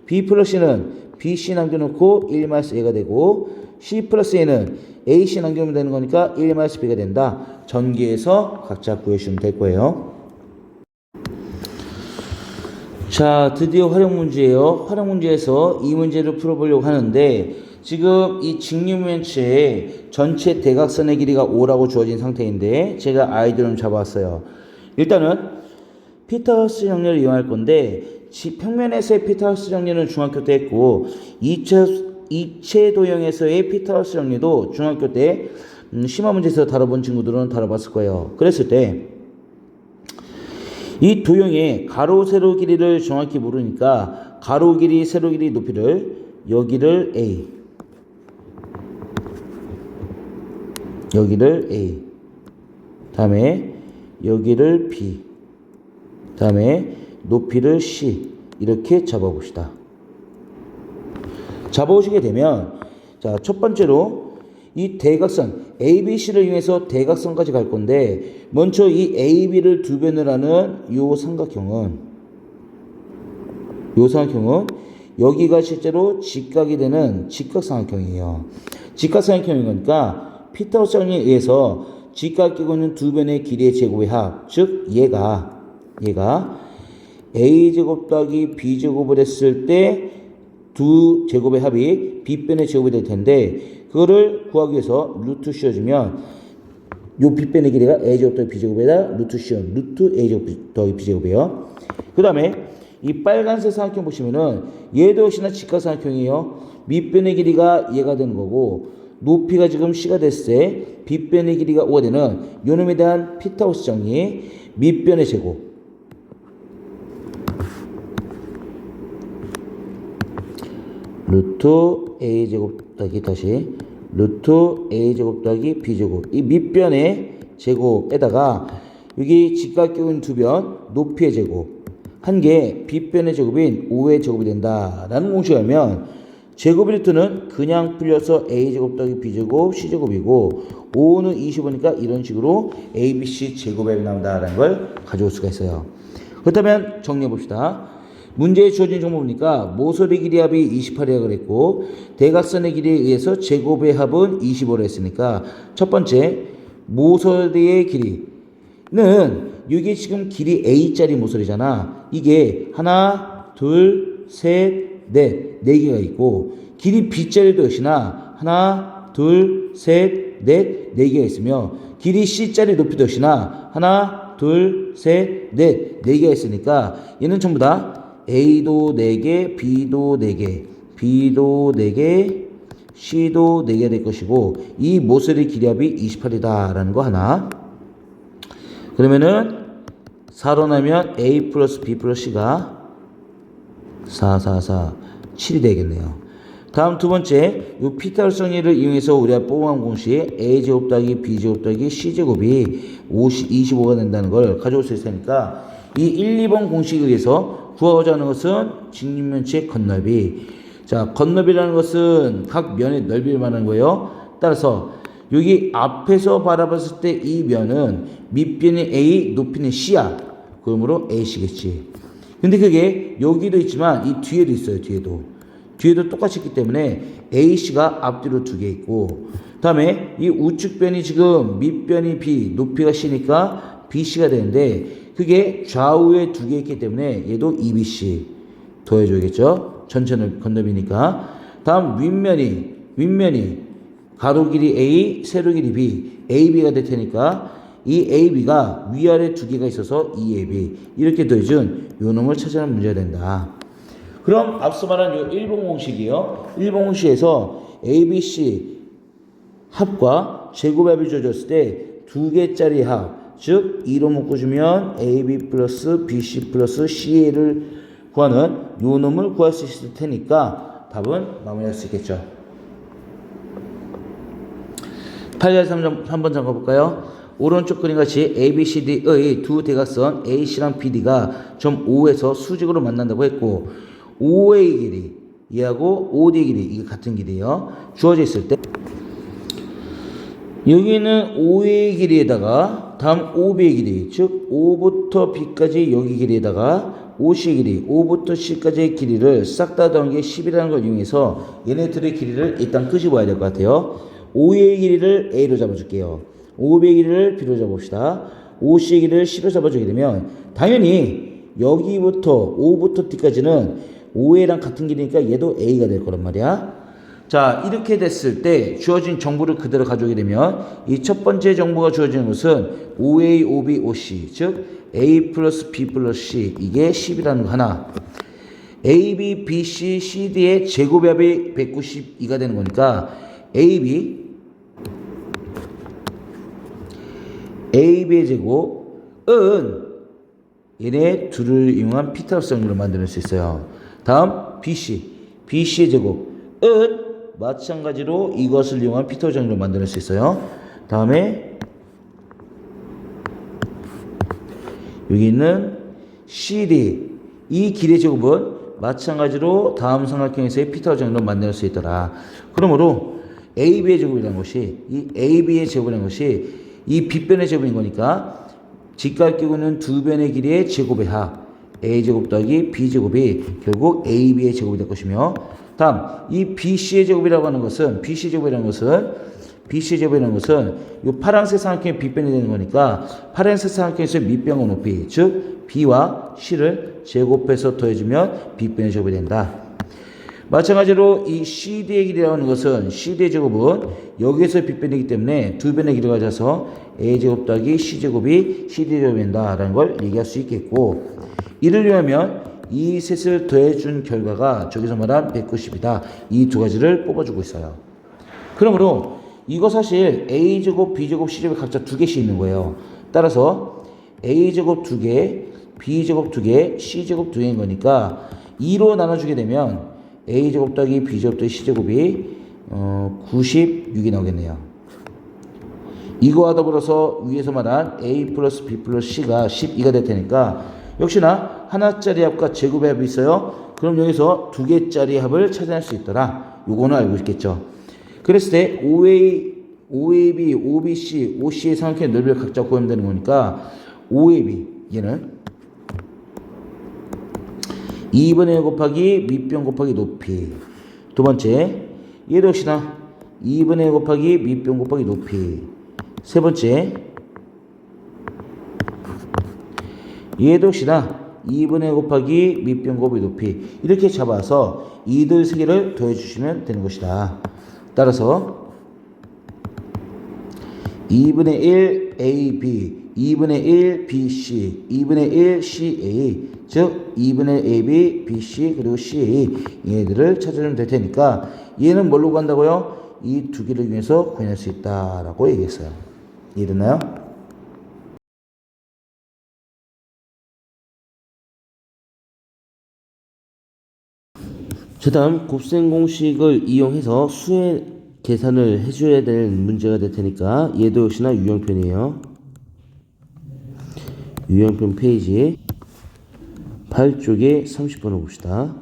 b 플러스 c는 bc 남겨놓고 1-a가 되고, c 플러스 a는 ac 남겨놓으면 되는 거니까 1-b가 된다. 전기에서 각자 구해주시면 될 거예요. 자, 드디어 활용 문제예요. 활용 문제에서 이 문제를 풀어보려고 하는데, 지금 이 직류면체의 전체 대각선의 길이가 5라고 주어진 상태인데 제가 아이디어를 좀 잡아왔어요. 일단은 피타고라스 정리를 이용할 건데, 평면에서의 피타고라스 정리는 중학교 때 했고, 이체 도형에서의 피타고라스 정리도 중학교 때 심화 문제에서 다뤄본 친구들은 다뤄봤을 거예요. 그랬을 때 이 도형의 가로 세로 길이를 정확히 모르니까 가로 길이 세로 길이 높이를 여기를 a, 여기를 a, 다음에 여기를 b, 다음에 높이를 c 이렇게 잡아봅시다. 잡아오시게 되면, 자, 첫 번째로 이 대각선 ABC를 이용해서 대각선까지 갈 건데, 먼저 이 AB를 두 변을 하는 요 삼각형은 여기가 실제로 직각이 되는 직각삼각형이에요. 직각삼각형인 거니까 피타고라스 정리에 의해서 직각 끼고 있는 두 변의 길이의 제곱의 합, 즉 얘가 a제곱 더하기 b제곱을 했을 때 두 제곱의 합이 빗변의 제곱이 될 텐데, 그거를 구하기 위해서 루트 씌워주면 요 빗변의 길이가 a제곱 더하기 b제곱에다 루트 씌워 루트 a제곱 더하기 b제곱이에요. 그 다음에 이 빨간색 삼각형 보시면은 얘도 역시나 직각삼각형이에요. 밑변의 길이가 얘가 되는 거고, 높이가 지금 c가 됐을 때 빗변의 길이가 5가 되는 요놈에 대한 피타고라스 정리, 밑변의 제곱 루트 a제곱 더하기 루트 a제곱 더하기 b제곱, 이 밑변의 제곱에다가 여기 직각 끼고 있는 두 변 높이의 제곱 한 개 빗변의 제곱인 5의 제곱이 된다라는 공식을 하면 제곱의 루트는 그냥 풀려서 a제곱 더하기 b제곱 c제곱이고 5는 25니까 이런 식으로 abc 제곱이 나온다라는 걸 가져올 수가 있어요. 그렇다면 정리해 봅시다. 문제에 주어진 정보니까 모서리 길이 합이 28이라고 그랬고, 대각선의 길이에 의해서 제곱의 합은 25로 했으니까 첫 번째 모서리의 길이는 이게 지금 길이 a짜리 모서리잖아. 이게 하나, 둘, 셋, 넷, 네 개가 있고, 길이 b짜리도 역시나 하나, 둘, 셋, 넷, 네 개가 있으며, 길이 c짜리 높이도 역시나 하나, 둘, 셋, 넷, 네 개가 있으니까 얘는 전부 다 A도 4개, B도 4개, B도 4개, C도 4개가 될 것이고 이 모서리 길이합이 28이다 라는 거 하나. 그러면은 4로 나면 A 플러스 B 플러스 C가 4, 7이 되겠네요. 다음 두 번째, 이 피타고라스 정리를 이용해서 우리가 뽑아온 공식 A제곱 더하기 B제곱 더하기 C제곱이 25가 된다는 걸 가져올 수 있을 테니까 이 1, 2번 공식에 의해서 구하고자 하는 것은 직립면체의 겉넓이. 자, 겉넓이라는 것은 각 면의 넓이를 말하는 거예요. 따라서 여기 앞에서 바라봤을 때 이 면은 밑변이 A, 높이는 C야. 그러므로 AC겠지. 근데 그게 여기도 있지만 이 뒤에도 있어요. 뒤에도 똑같이 있기 때문에 AC가 앞뒤로 2개 있고 다음에 이 우측변이 지금 밑변이 B, 높이가 C니까 BC가 되는데 그게 좌우에 2개 있기 때문에 얘도 EBC 더해줘야겠죠. 전체 겉넓이니까. 다음 윗면이 가로 길이 A, 세로 길이 B, AB가 될 테니까 이 AB가 위아래 2개가 있어서 EAB 이렇게 더해준 요 놈을 찾아내는 문제가 된다. 그럼 앞서 말한 요 1번 공식이요. 1번 공식에서 ABC 합과 제곱합이 주어졌을 때 2개짜리 합, 즉 2로 묶어주면 AB 플러스 BC 플러스 CA를 구하는 요 놈을 구할 수 있을 테니까 답은 마무리할 수 있겠죠. 8절 3번 잠가볼까요? 오른쪽 그림같이 ABCD의 두 대각선 AC랑 BD가 점 O에서 수직으로 만난다고 했고 OA의 길이 얘하고 OD의 길이 이게 같은 길이에요. 주어져 있을 때 여기는 OA의 길이에다가 다음 OB의 길이 즉 O부터 B까지 여기 길이에다가 OC의 길이 O부터 C까지의 길이를 싹 다 더한 게 10이라는 걸 이용해서 얘네들의 길이를 일단 끄집어야 될 것 같아요. OA의 길이를 A로 잡아줄게요. OB의 길이를 B로 잡읍시다. OC의 길이를 C로 잡아주게 되면 당연히 여기부터 O부터 D까지는 OA랑 같은 길이니까 얘도 A가 될 거란 말이야. 자, 이렇게 됐을 때 주어진 정보를 그대로 가져오게 되면 이 첫 번째 정보가 주어지는 것은 OA, OB, OC 즉 A 플러스 B 플러스 C 이게 10이라는 거 하나. AB, BC, CD의 제곱합이 192가 되는 거니까 AB의 제곱은 얘네 둘을 이용한 피타고라스 정리로 만들 수 있어요. 다음 BC의 제곱은 마찬가지로 이것을 이용한 피타고라스 정리로 만들 수 있어요. 다음에 여기 있는 CD 이 길의 제곱은 마찬가지로 다음 삼각형에서의 피타고라스 정리로 만들 수 있더라. 그러므로 AB의 제곱이라는 것이 이 AB의 제곱이라는 것이 이 빗변의 제곱인 거니까 직각기구는 두 변의 길이의 제곱의 합 A제곱 더하기 B제곱이 결국 AB의 제곱이 될 것이며 다음 이 BC의 제곱이라고 하는 것은 BC의 제곱이라는 것은 이 파란색 삼각형의 빗변이 되는 거니까 파란색 삼각형에서의 밑변과 높이 즉 B와 C를 제곱해서 더해주면 빗변의 제곱이 된다. 마찬가지로 이 CD의 길이라고 하는 것은 CD의 제곱은 여기에서 빗변이기 때문에 두 변의 길이가 가져서 A제곱 더하기 C제곱이 CD의 제곱이 된다라는 걸 얘기할 수 있겠고 이를 이용하면 이 셋을 더해준 결과가 저기서 말한 190이다. 이 두 가지를 뽑아주고 있어요. 그러므로 이거 사실 A제곱, B제곱, C제곱 각자 2개씩 있는 거예요. 따라서 A제곱 2개, B제곱 2개, C제곱 2개인 거니까 2로 나눠주게 되면 A제곱 더하기 B제곱 더하기 C제곱이 96이 나오겠네요. 이거와 더불어서 위에서 말한 A 플러스 B 플러스 C가 12가 될 테니까 역시나 하나짜리 합과 제곱의 합이 있어요. 그럼 여기서 2개짜리 합을 찾아낼 수 있더라. 요거는 알고 있겠죠. 그랬을 때 OAB, OBC, OC의 삼각형의 넓이를 각자 구하면 되는 거니까 OAB 얘는 2분의 1 곱하기 밑변 곱하기 높이. 두 번째, 얘도 역시나 2분의 1 곱하기 밑변 곱하기 높이. 세 번째, 얘도 역시나 2분의 1 곱하기 밑변 곱하기 높이. 이렇게 잡아서 이들 세 개를 더해주시면 되는 것이다. 따라서 2분의 1 AB 2분의 1 BC, 2분의 1 CA, 즉 2분의 AB, BC, 그리고 CA 얘들을 찾아주면 될 테니까 얘는 뭘로 간다고요? 이 두 개를 이용해서 구해낼 수 있다라고 얘기했어요. 이해됐나요? 그 다음 곱셈 공식을 이용해서 수의 계산을 해줘야 될 문제가 될 테니까 얘도 역시나 유형편이에요. 유형편 페이지 8쪽에 30번을 봅시다.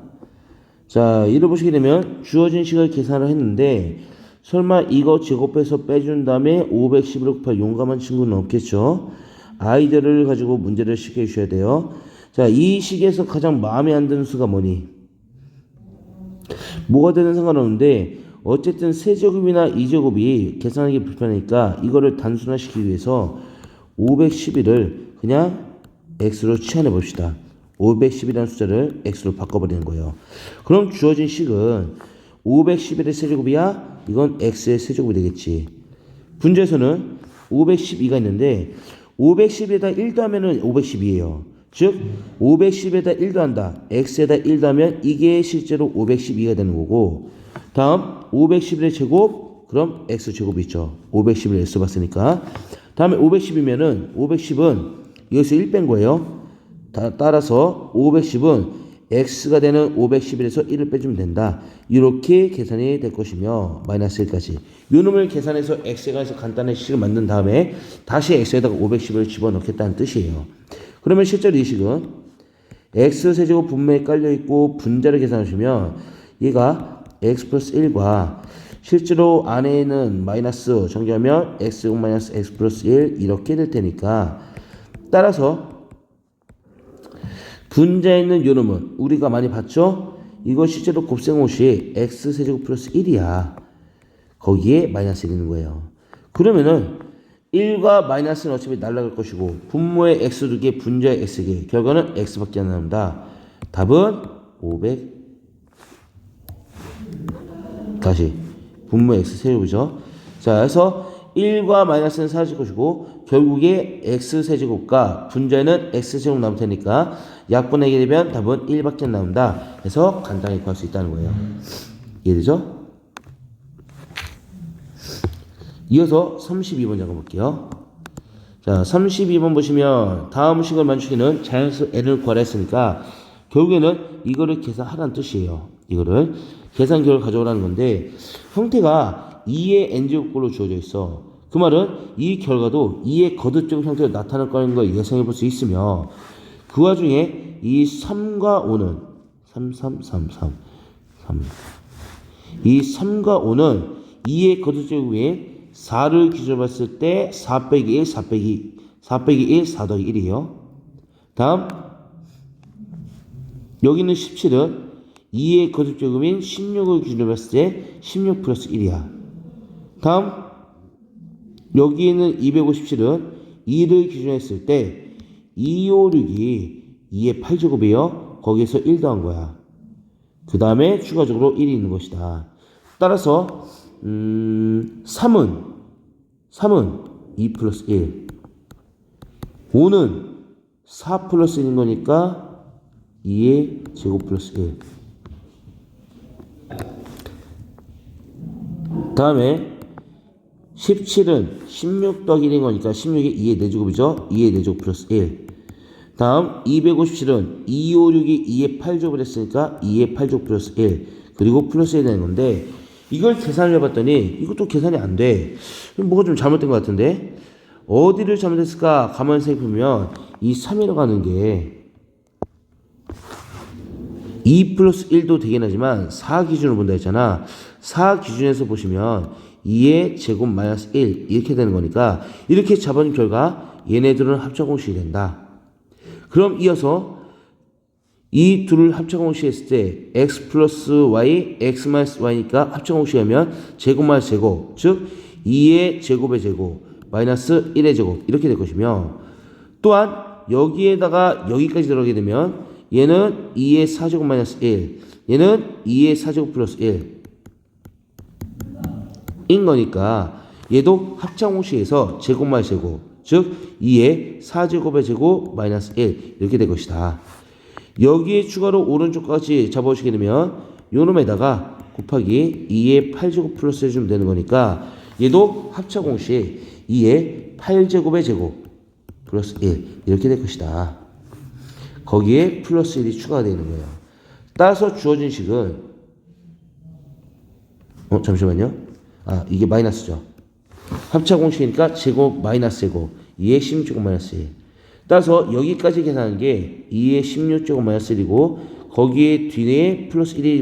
자, 이를 보시게 되면 주어진 식을 계산을 했는데 설마 이거 제곱해서 빼준 다음에 511을 곱할 용감한 친구는 없겠죠. 아이들을 가지고 문제를 쉽게 해주셔야 돼요. 자, 이 식에서 가장 마음에 안 드는 수가 뭐니? 뭐가 되든 상관없는데 어쨌든 세제곱이나 이제곱이 계산하기 불편하니까 이거를 단순화시키기 위해서 511을 그냥 x로 치환해 봅시다. 511이라는 숫자를 x로 바꿔버리는 거예요. 그럼 주어진 식은 511의 세제곱이야? 이건 x의 세제곱이 되겠지. 분자에서는 512가 있는데 510에다 1 더하면 512예요. 즉 510에다 1 더한다. x에다 1 더하면 이게 실제로 512가 되는 거고, 다음 511의 제곱, 그럼 x제곱이 있죠. 511을 x 봤으니까. 다음에 510이면은 510은 여기서 1 뺀 거예요. 따라서 510은 x가 되는 511에서 1을 빼주면 된다. 이렇게 계산이 될 것이며 마이너스 1까지. 요 놈을 계산해서 x에 관해서 간단한 식을 만든 다음에 다시 x에다가 510을 집어넣겠다는 뜻이에요. 그러면 실제로 이 식은 x세제곱 분모에 깔려있고 분자를 계산하시면 얘가 x 플러스 1과 실제로 안에는 마이너스 정리하면 x 마이너스 x 플러스 1 이렇게 될 테니까, 따라서 분자에 있는 요놈은 우리가 많이 봤죠? 이거 실제로 곱셈옷이 x세제곱 플러스 1이야. 거기에 마이너스 1이 있는 거예요. 그러면은 1과 마이너스는 어차피 날아갈 것이고 분모의 x 2개, 분자의 x 개, 결과는 x밖에 안 나옵니다. 답은 500. 다시 분모의 x 세제곱이죠. 자, 그래서 1과 마이너스는 사라질 것이고 결국에 x세제곱과 분자에는 x제곱 남을 테니까 약분하게 되면 답은 1밖에 안 나온다. 그래서 간단히 구할 수 있다는 거예요. 이해되죠? 이어서 32번 적어볼게요. 자, 32번 보시면 다음 식을 맞추기는 자연수 n을 구하라 했으니까 결국에는 이거를 계산하라는 뜻이에요. 이거를 계산 결과를 가져오라는 건데 형태가 2의 n제곱꼴로 주어져 있어. 그 말은 이 결과도 2의 거듭제곱 형태로 나타날 거라는 걸 예상해 볼 수 있으며 그 와중에 이 3과 5는 3. 이 3과 5는 2의 거듭제곱에 4를 기준으로 봤을 때 4 빼기 1, 4 빼기 1, 4 더하기 1이에요. 다음 여기는 17은 2의 거듭제곱인 16을 기준으로 봤을 때 16 플러스 1이야. 다음 여기에는 257은 2를 기준으로 했을 때 256이 2의 8제곱이에요. 거기에서 1 더한 거야. 그 다음에 추가적으로 1이 있는 것이다. 따라서 3은 2 플러스 1, 5는 4 플러스 1인 거니까 2의 제곱 플러스 1. 다음에 17은 16 더하기 1인 거니까 16이 2의 4제곱이죠. 2의 4제곱 플러스 1. 다음 257은 256이 2의 8제곱을 했으니까 2의 8제곱 플러스 1. 그리고 플러스 1이 되는 건데 이걸 계산을 해봤더니 이것도 계산이 안 돼. 뭐가 좀 잘못된 것 같은데 어디를 잘못했을까 가만히 생각해보면 이 3이라고 하는 게 2 플러스 1도 되긴 하지만 4 기준으로 본다 했잖아. 4 기준에서 보시면 2의 제곱 마이너스 1 이렇게 되는 거니까 이렇게 잡아준 결과 얘네들은 합차공식이 된다. 그럼 이어서 이 둘을 합차공식 했을 때 x 플러스 y, x 마이너스 y니까 합차공식 하면 제곱 마이너스 제곱, 즉 2의 제곱의 제곱 마이너스 1의 제곱 이렇게 될 것이며, 또한 여기에다가 여기까지 들어가게 되면 얘는 2의 4제곱 마이너스 1, 얘는 2의 4제곱 플러스 1인 거니까 얘도 합차공식에서 제곱 마이너스 제곱 즉 2의 4제곱의 제곱 마이너스 1 이렇게 될 것이다. 여기에 추가로 오른쪽과 같이 잡아주시게 되면 요놈에다가 곱하기 2의 8제곱 플러스 해주면 되는 거니까 얘도 합차 공식 2의 8제곱의 제곱 플러스 1 이렇게 될 것이다. 거기에 플러스 1이 추가가 되는 거예요. 따라서 주어진 식은 잠시만요. 이게 마이너스죠. 합차 공식이니까 제곱 마이너스 제곱 2의 16제곱 마이너스 1. 따라서 여기까지 계산한 게 2의 16제곱 마이너스 1이고 거기에 뒤에 플러스 1이